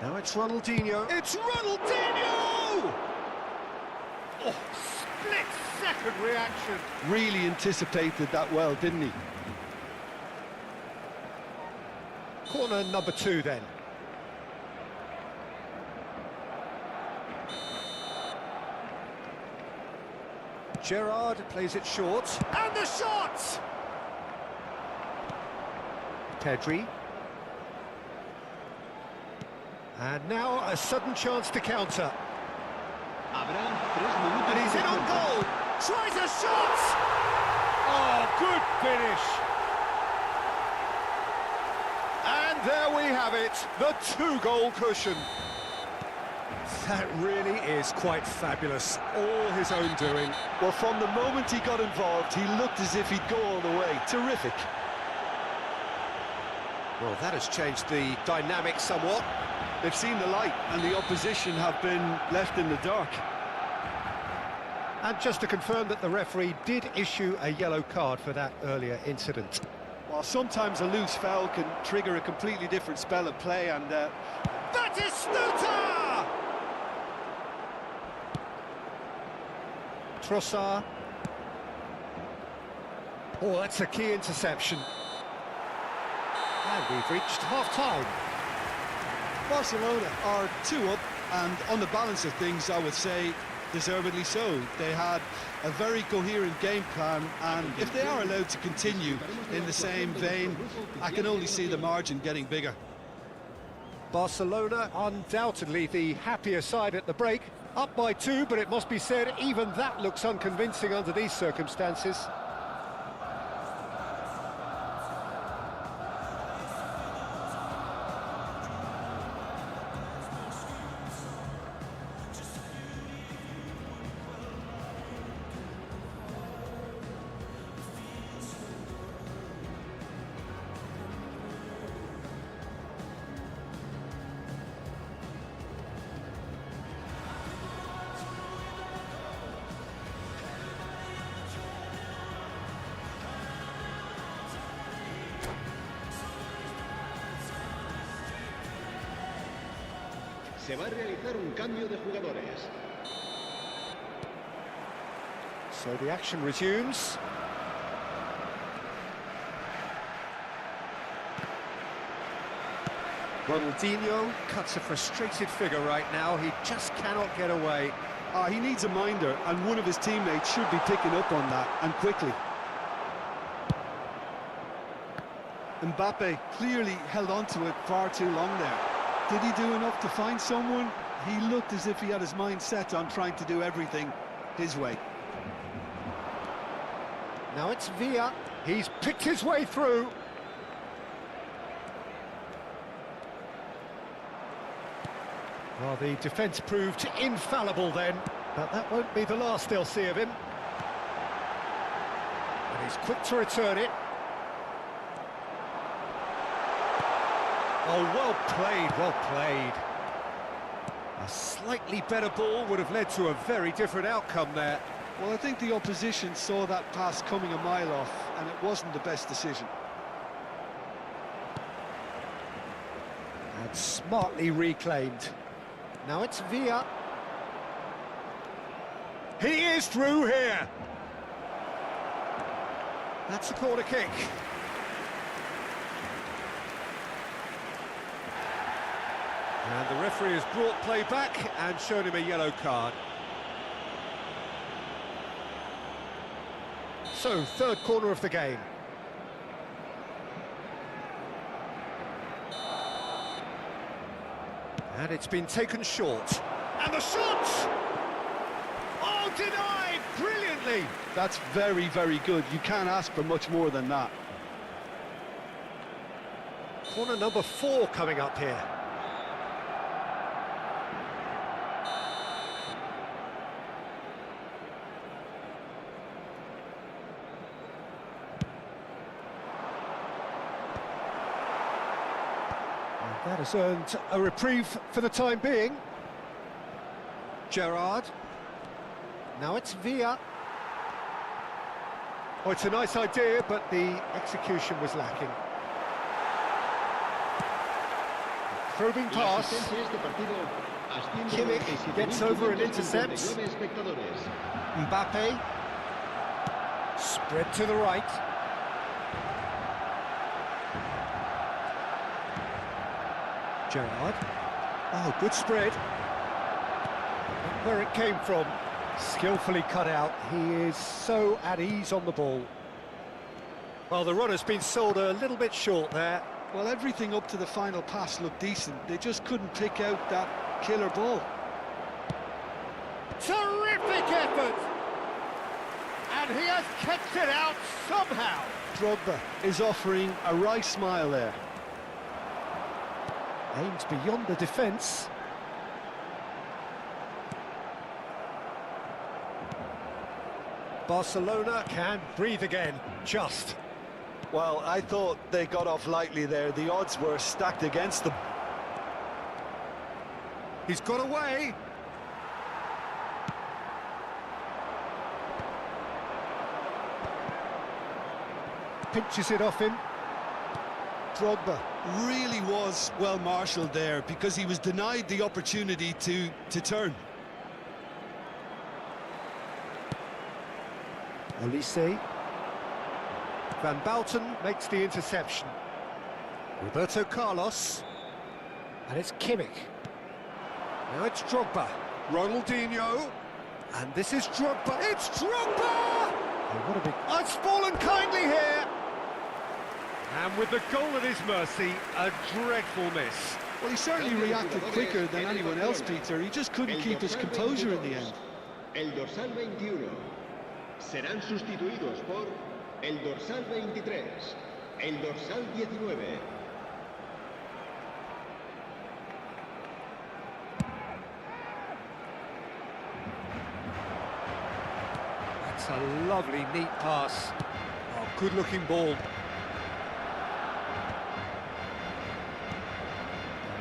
Now it's Ronaldinho. It's Ronaldinho! Oh, split-second reaction. Really anticipated that well, didn't he? Corner number 2 then. Gerrard plays it short. And the shot! Pedri. And now a sudden chance to counter. And he's in on goal. Tries a shot! Oh, good finish. And there we have it, the 2-goal cushion. That really is quite fabulous, all his own doing. Well, from the moment he got involved, he looked as if he'd go all the way. Terrific. Well, that has changed the dynamic somewhat. They've seen the light, and the opposition have been left in the dark. And just to confirm that the referee did issue a yellow card for that earlier incident. While sometimes a loose foul can trigger a completely different spell of play, and That is Stuta! Trossard. Oh, that's a key interception. And we've reached half-time. Barcelona are 2 up, and on the balance of things, I would say deservedly so. They had a very coherent game plan, and if they are allowed to continue in the same vein, I can only see the margin getting bigger. Barcelona undoubtedly the happier side at the break. Up by 2, but it must be said, even that looks unconvincing under these circumstances. Se va a realizar un cambio de jugadores. So the action resumes. Ronaldinho cuts a frustrated figure right now. He just cannot get away. He needs a minder, and one of his teammates should be picking up on that, and quickly. Mbappe clearly held on to it far too long there. Did he do enough to find someone? He looked as if he had his mind set on trying to do everything his way. Now it's Villa. He's picked his way through. Well, the defence proved infallible then, but that won't be the last they'll see of him. And he's quick to return it. Oh, well played, well played. A slightly better ball would have led to a very different outcome there. Well, I think the opposition saw that pass coming a mile off, and it wasn't the best decision. And smartly reclaimed. Now it's Villa. He is through here. That's a corner kick. And the referee has brought play back and shown him a yellow card. So, third corner of the game. And it's been taken short. And the shot! Oh, denied brilliantly! That's very, very good. You can't ask for much more than that. Corner number 4 coming up here. That has earned a reprieve for the time being. Gerrard. Now it's Villa. Oh, it's a nice idea, but the execution was lacking. Probing pass. Kimmich gets over and intercepts. Mbappe. Spread to the right. Gerrard. Oh, good spread. Where it came from, skillfully cut out. He is so at ease on the ball. Well, the run has been sold a little bit short there. Well, everything up to the final pass looked decent. They just couldn't pick out that killer ball. Terrific effort! And he has kept it out somehow. Drogba is offering a wry smile there. Aims beyond the defence. Barcelona can breathe again, just. Well, I thought they got off lightly there. The odds were stacked against them. He's got away. Pinches it off him. Drogba. Really was well marshalled there because he was denied the opportunity to turn. Olise. Van Balten makes the interception. Roberto Carlos. And it's Kimmich. Now it's Drogba. Ronaldinho. And this is Drogba. It's Drogba! Oh, what a big... Oh, it's fallen kindly here. And with the goal at his mercy, a dreadful miss. Well, he certainly reacted quicker than anyone else, Peter. He just couldn't keep his composure in the end. El dorsal 21. Serán sustituidos por el dorsal 23, el dorsal 19. That's a lovely, neat pass. Oh, good-looking ball.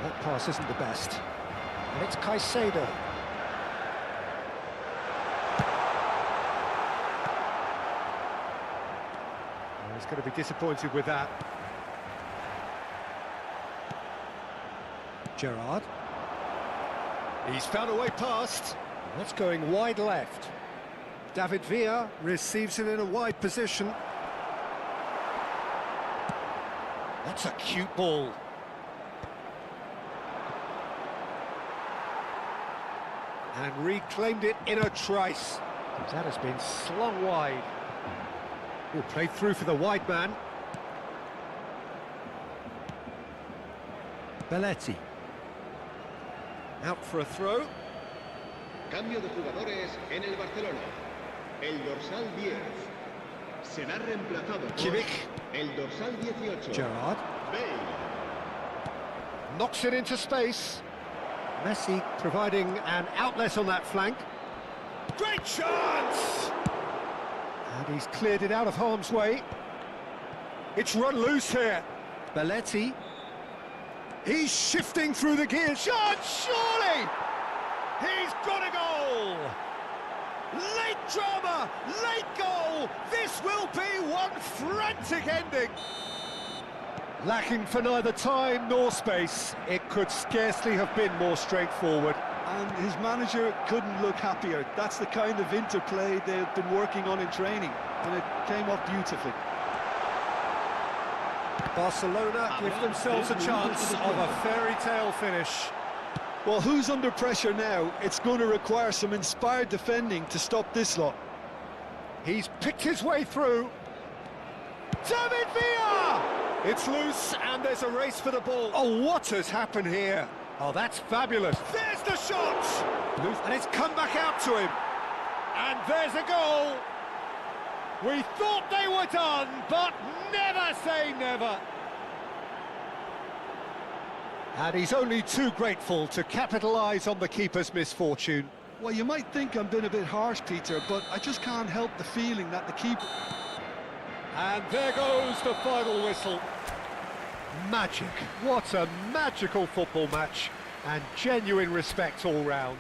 That pass isn't the best. And it's Caicedo. Oh, he's going to be disappointed with that. Gerrard. He's found a way past. And that's going wide left. David Villa receives it in a wide position. That's a cute ball. And reclaimed it in a trice. That has been slung wide. Oh, played through for the wide man. Belletti. Out for a throw. Cambio de jugadores en el Barcelona. El dorsal 10 será reemplazado por Kimmich. el dorsal 18. Gerrard. Bale. Knocks it into space. Messi providing an outlet on that flank. Great chance! And he's cleared it out of harm's way. It's run loose here. Belletti. He's shifting through the gears. Shot, surely! He's got a goal! Late drama, late goal! This will be one frantic ending. Lacking for neither time nor space, it could scarcely have been more straightforward. And his manager couldn't look happier. That's the kind of interplay they've been working on in training, and it came off beautifully. Barcelona give themselves a chance of a fairy tale finish. Well, who's under pressure now? It's going to require some inspired defending to stop this lot. He's picked his way through. David Villa! It's loose and there's a race for the ball. Oh, what has happened here? Oh, that's fabulous. There's the shot! And it's come back out to him. And there's a goal. We thought they were done, but never say never. And he's only too grateful to capitalise on the keeper's misfortune. Well, you might think I'm being a bit harsh, Peter, but I just can't help the feeling that the keeper... And there goes the final whistle. Magic. What a magical football match. And genuine respect all round.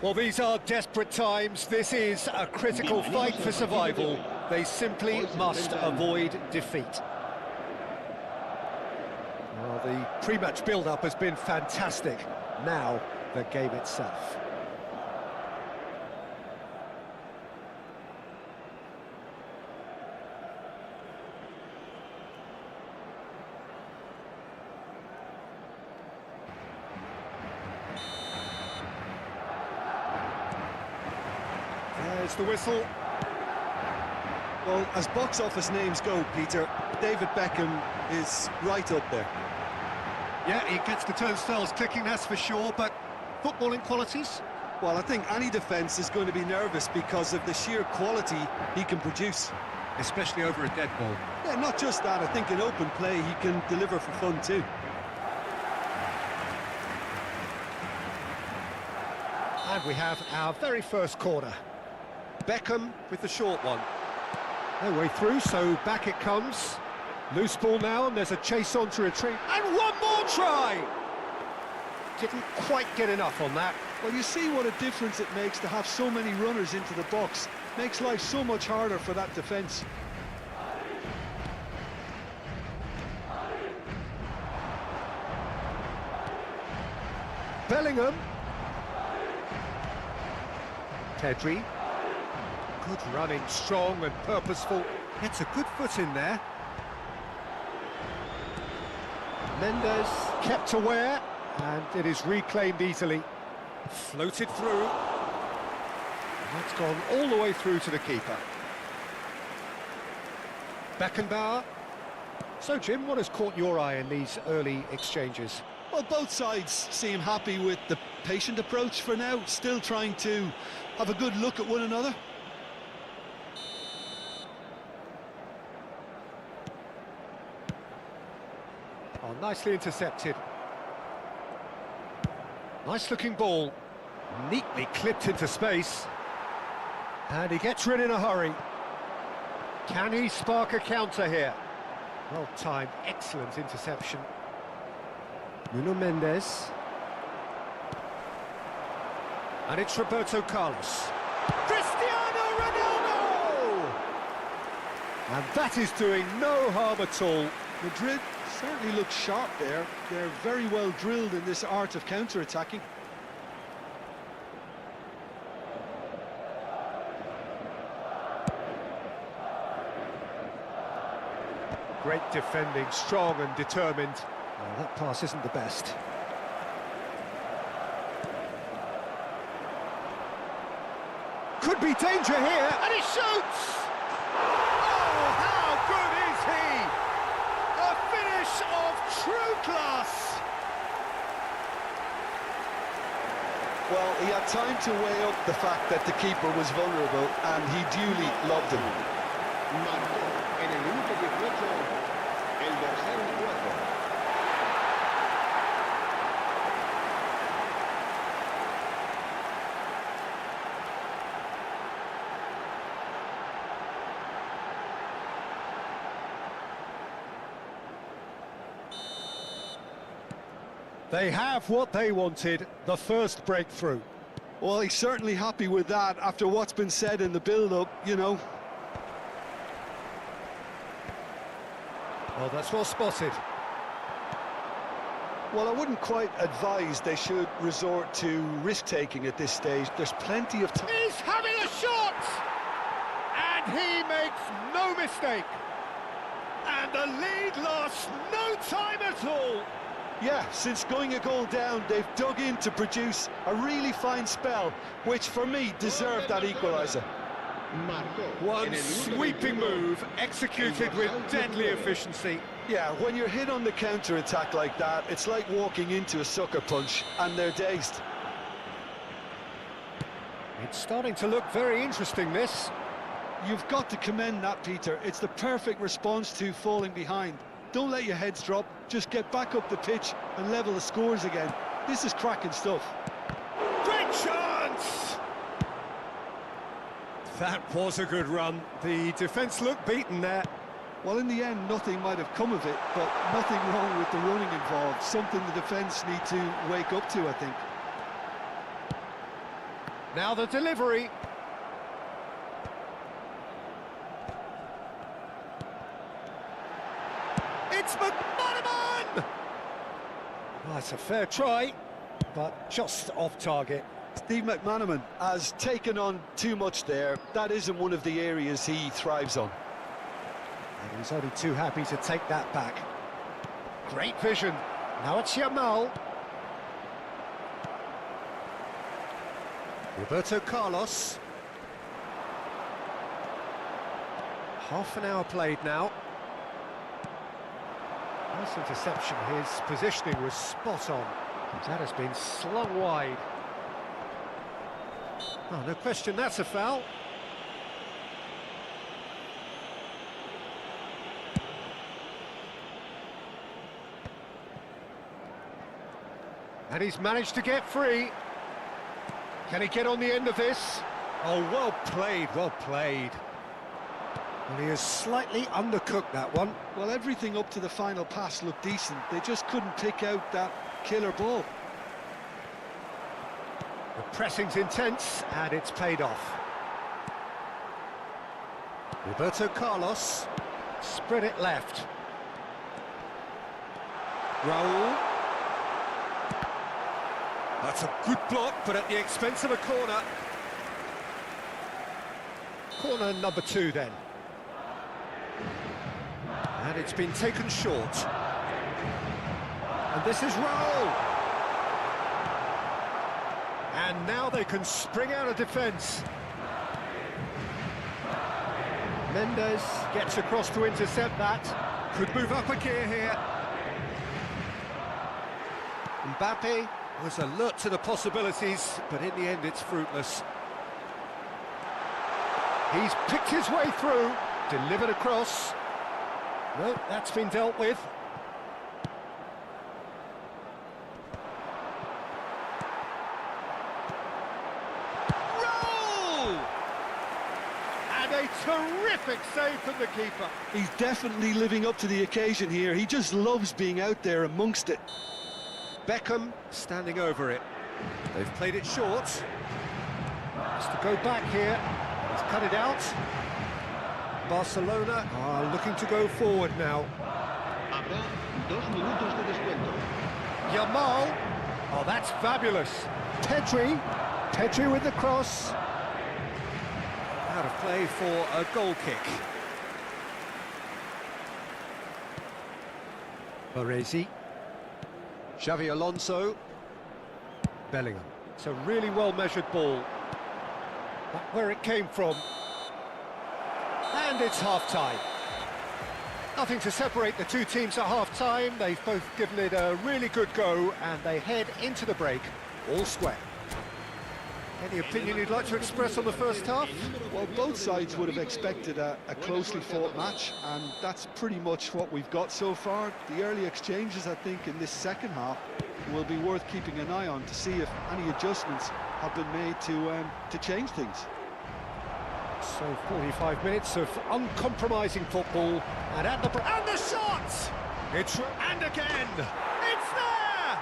Well, these are desperate times. This is a critical fight for survival. They simply must avoid defeat. Well, the pre-match build-up has been fantastic. Now, the game itself. There's the whistle. Well, as box office names go, Peter, David Beckham is right up there. Yeah, he gets the turnstiles clicking, that's for sure, but footballing qualities? Well, I think any defence is going to be nervous because of the sheer quality he can produce. Especially over a dead ball. Yeah, not just that, I think in open play he can deliver for fun too. And we have our very first corner. Beckham with the short one. No way through, so back it comes. Loose ball now, and there's a chase on to retrieve. And one more try! Didn't quite get enough on that. Well, you see what a difference it makes to have so many runners into the box. Makes life so much harder for that defence. Bellingham. Pedri. Good running, strong and purposeful. Gets a good foot in there. Mendes kept aware, and it is reclaimed easily. Floated through. That's gone all the way through to the keeper. Beckenbauer. So, Jim, what has caught your eye in these early exchanges? Well, both sides seem happy with the patient approach for now, still trying to have a good look at one another. Oh, nicely intercepted. Nice looking ball. Neatly clipped into space. And he gets rid in a hurry. Can he spark a counter here? Well timed, excellent interception. Nuno Mendes. And it's Roberto Carlos. Cristiano Ronaldo! And that is doing no harm at all. Madrid certainly looks sharp there. They're very well drilled in this art of counter-attacking. Great defending, strong and determined. Well, that pass isn't the best. Could be danger here, and he shoots! Oh, how good is he! A finish of true class! Well, he had time to weigh up the fact that the keeper was vulnerable, and he duly loved him. Marcó en el minuto 18 el dorsal 4. They have what they wanted, the first breakthrough. Well, he's certainly happy with that after what's been said in the build-up, you know. Well, that's well spotted. Well, I wouldn't quite advise they should resort to risk-taking at this stage. There's plenty of time. He's having a shot! And he makes no mistake. And the lead lasts no time at all. Yeah, since going a goal down, they've dug in to produce a really fine spell, which for me deserved that equaliser. Marcó One en el minuto sweeping 21 move, executed with deadly efficiency. Yeah, when you're hit on the counter-attack like that, it's like walking into a sucker punch, and they're dazed. It's starting to look very interesting, this. You've got to commend that, Peter. It's the perfect response to falling behind. Don't let your heads drop, just get back up the pitch and level the scores again. This is cracking stuff. Great chance! That was a good run. The defence looked beaten there. Well, in the end, nothing might have come of it, but nothing wrong with the running involved. Something the defence need to wake up to, I think. Now the delivery. It's McManaman! Well, that's a fair try, but just off target. Steve McManaman has taken on too much there. That isn't one of the areas he thrives on. And he's only too happy to take that back. Great vision. Now it's Yamal. Roberto Carlos. Half an hour played now. Nice interception. His positioning was spot on. That has been slung wide. Oh, no question, that's a foul. And he's managed to get free. Can he get on the end of this? Oh, well played, well played. Well, he has slightly undercooked that one. Well, everything up to the final pass looked decent. They just couldn't pick out that killer ball. The pressing's intense, and it's paid off. Roberto Carlos. Spread it left. Raul. That's a good block, but at the expense of a corner. Corner number 2 then. And it's been taken short. And this is Raul. And now they can spring out of defence. Mendes gets across to intercept that. Could move up a gear here. Mbappe was alert to the possibilities, but in the end it's fruitless. He's picked his way through, delivered across. No, that's been dealt with. Roll! And a terrific save from the keeper. He's definitely living up to the occasion here. He just loves being out there amongst it. Beckham standing over it. They've played it short. Has to go back here. He's cut it out. Barcelona are looking to go forward now. Habrá 2 minutos de descuento. Yamal. Oh, that's fabulous. Pedri with the cross. Out of play for a goal kick. Baresi. Xavi Alonso. Bellingham. It's a really well-measured ball. But where it came from. And it's half-time. Nothing to separate the two teams at half-time. They've both given it a really good go, and they head into the break all square. Any opinion you'd like to express on the first half? Well, both sides would have expected a closely fought match, and that's pretty much what we've got so far. The early exchanges, I think, in this second half will be worth keeping an eye on to see if any adjustments have been made to change things. So 45 minutes of uncompromising football, and at the and the shot! And again! It's there!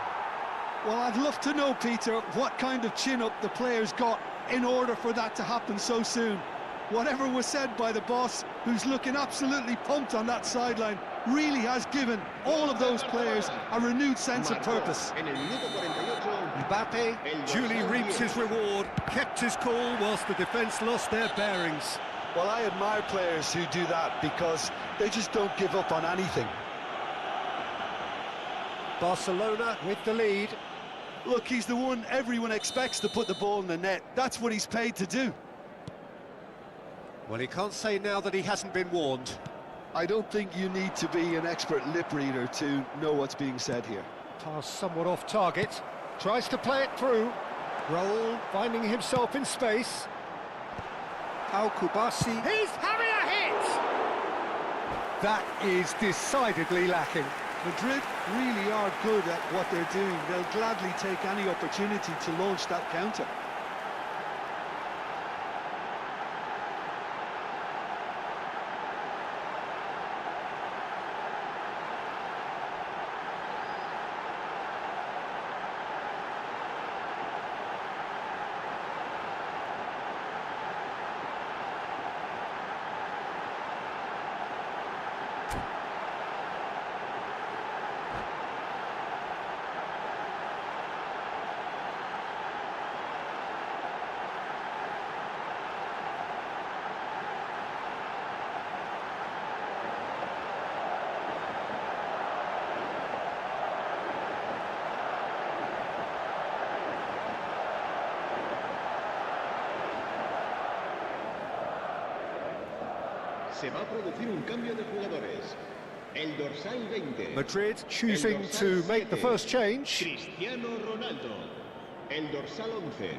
Well, I'd love to know, Peter, what kind of chin-up the players got in order for that to happen so soon. Whatever was said by the boss, who's looking absolutely pumped on that sideline, really has given all of those players a renewed sense of purpose. En el minuto 48, Mbappe duly reaps his reward, kept his cool whilst the defence lost their bearings. Well, I admire players who do that because they just don't give up on anything. Barcelona with the lead. Look, he's the one everyone expects to put the ball in the net. That's what he's paid to do. Well, he can't say now that he hasn't been warned. I don't think you need to be an expert lip reader to know what's being said here. Pass somewhat off target. Tries to play it through. Raul finding himself in space. Al Kubasi. He's having a hit! That is decidedly lacking. Madrid really are good at what they're doing. They'll gladly take any opportunity to launch that counter. Se va a producir un cambio de jugadores. El dorsal 20. Madrid choosing to make the first change. Cristiano Ronaldo. El dorsal 11.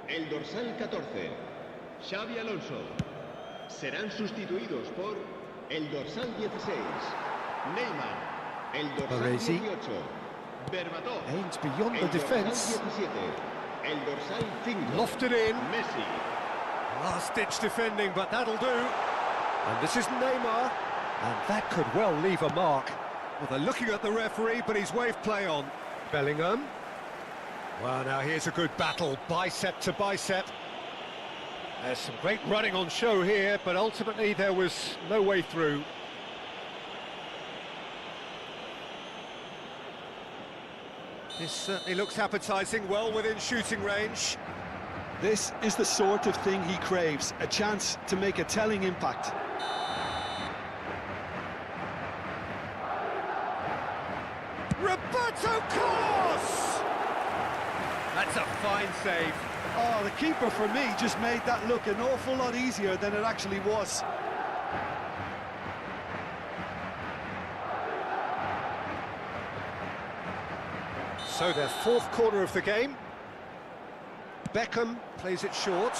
El dorsal 14. Xavi Alonso. Serán sustituidos por el dorsal 16. Neymar. El dorsal Baresi. 18. Berbatov. Aims beyond the El dorsal defence. 17. El dorsal 5. Lofted in. Messi. Last-ditch defending, but that'll do. And this is Neymar. And that could well leave a mark. Well, they're looking at the referee, but he's waved play on. Bellingham. Well, now here's a good battle, bicep to bicep. There's some great running on show here, but ultimately there was no way through. This certainly looks appetising, well within shooting range. This is the sort of thing he craves, a chance to make a telling impact. Roberto Carlos! That's a fine save. Oh, the keeper for me just made that look an awful lot easier than it actually was. So their fourth corner of the game. Beckham plays it short.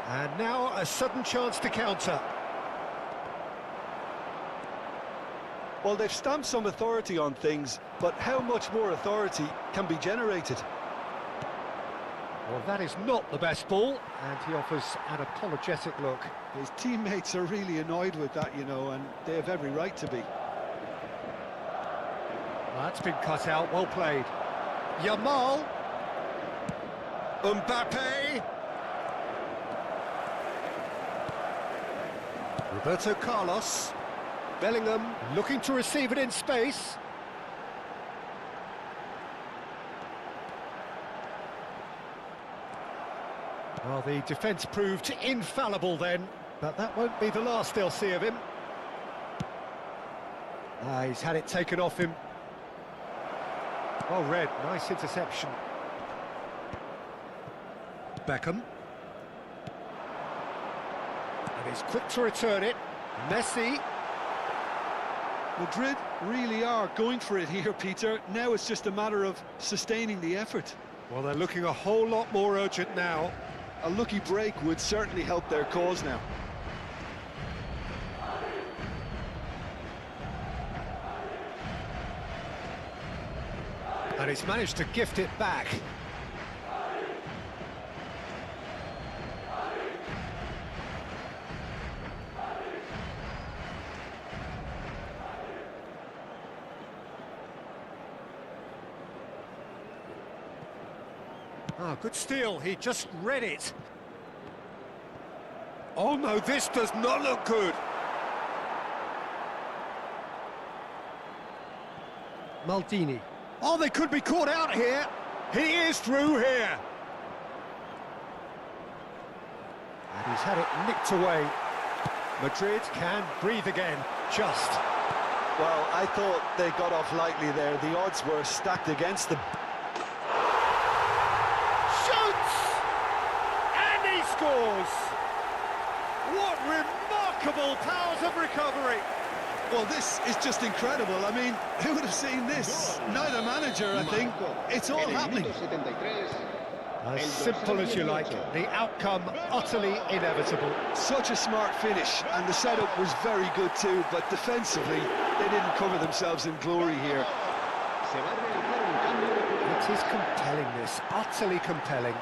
And now a sudden chance to counter. Well, they've stamped some authority on things, but how much more authority can be generated? Well, that is not the best ball, and he offers an apologetic look. His teammates are really annoyed with that, you know, and they have every right to be. That's been cut out, well played. Yamal. Mbappe. Roberto Carlos. Bellingham looking to receive it in space. Well, the defence proved infallible then, but that won't be the last they'll see of him. He's had it taken off him. Well read, nice interception. Beckham. And he's quick to return it. Messi. Madrid really are going for it here, Peter. Now it's just a matter of sustaining the effort. Well, they're looking a whole lot more urgent now. A lucky break would certainly help their cause now. And he's managed to gift it back. Ah, good steal, he just read it. Oh no, this does not look good. Maldini. Oh, they could be caught out here. He is through here. And he's had it nicked away. Madrid can breathe again, just. Well, I thought they got off lightly there. The odds were stacked against them. Scores! What remarkable powers of recovery! Well, this is just incredible. I mean, who would have seen this? Neither manager, I think. It's all happening. As simple as you like, the outcome utterly inevitable. Such a smart finish, and the setup was very good too, but defensively, they didn't cover themselves in glory here. It is compelling, this, utterly compelling.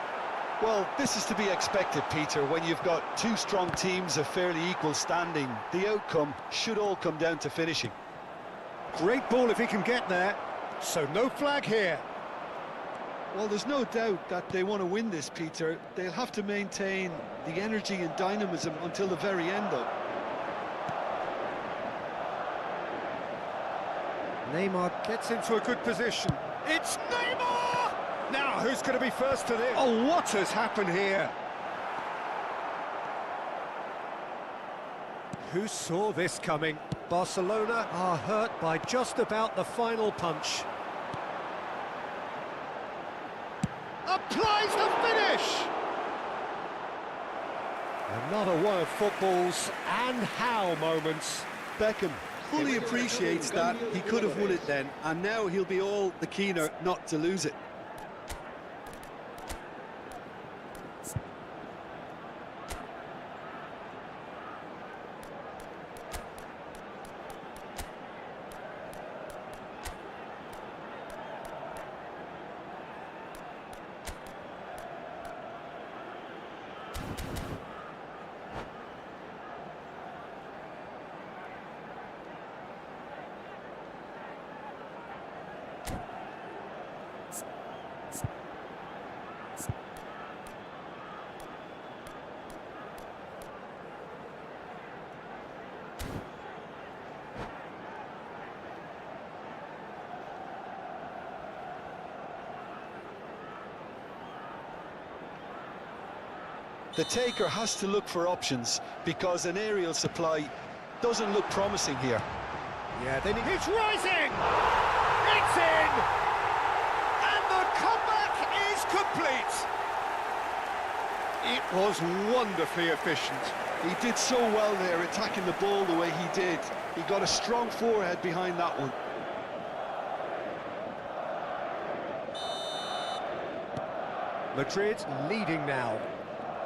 Well, this is to be expected, Peter, when you've got two strong teams of fairly equal standing. The outcome should all come down to finishing. Great ball if he can get there, so no flag here. Well, there's no doubt that they want to win this, Peter. They'll have to maintain the energy and dynamism until the very end, though. Neymar gets into a good position. It's Neymar! Now, who's going to be first to this? Oh, what has happened here? Who saw this coming? Barcelona are hurt by just about the final punch. Applies the finish! Another one of football's and how moments. Beckham fully appreciates that he could have won it then, and now he'll be all the keener not to lose it. The taker has to look for options because an aerial supply doesn't look promising here. Yeah, then it's rising! It's in! And the comeback is complete! It was wonderfully efficient. He did so well there, attacking the ball the way he did. He got a strong forehead behind that one. Madrid leading now.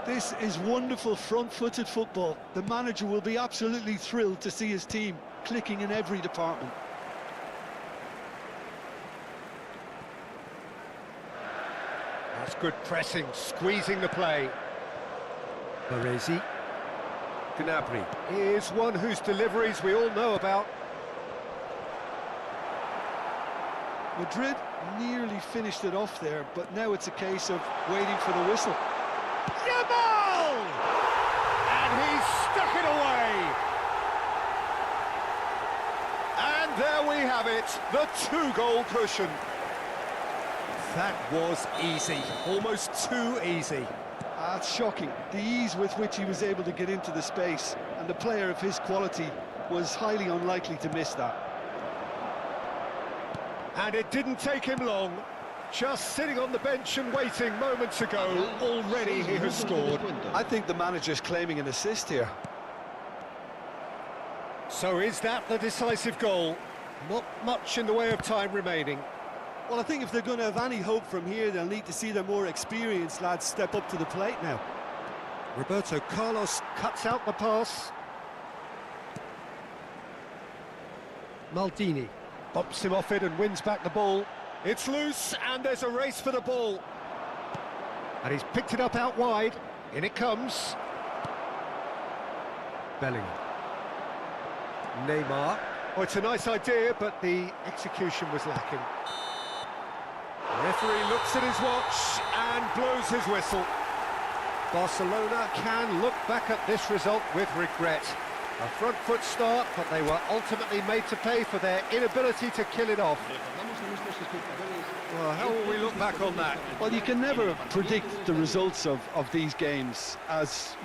This is wonderful front-footed football. The manager will be absolutely thrilled to see his team clicking in every department. That's good pressing, squeezing the play. Baresi. Gnabry is one whose deliveries we all know about. Madrid nearly finished it off there, but now it's a case of waiting for the whistle. Yamal! And he's stuck it away! And there we have it, the two-goal cushion. That was easy, almost too easy. That's shocking, the ease with which he was able to get into the space, and the player of his quality was highly unlikely to miss that. And it didn't take him long. Just sitting on the bench and waiting moments ago, already he has scored. I think the manager's claiming an assist here. So is that the decisive goal? Not much in the way of time remaining. Well, I think if they're going to have any hope from here, they'll need to see their more experienced lads step up to the plate now. Roberto Carlos cuts out the pass. Maldini bumps him off it and wins back the ball. It's loose, and there's a race for the ball. And he's picked it up out wide. In it comes. Bellingham. Neymar. Oh, it's a nice idea, but the execution was lacking. The referee looks at his watch and blows his whistle. Barcelona can look back at this result with regret. A front foot start, but they were ultimately made to pay for their inability to kill it off. Well, how will we look back on that? Well, you can never predict the results of these games, as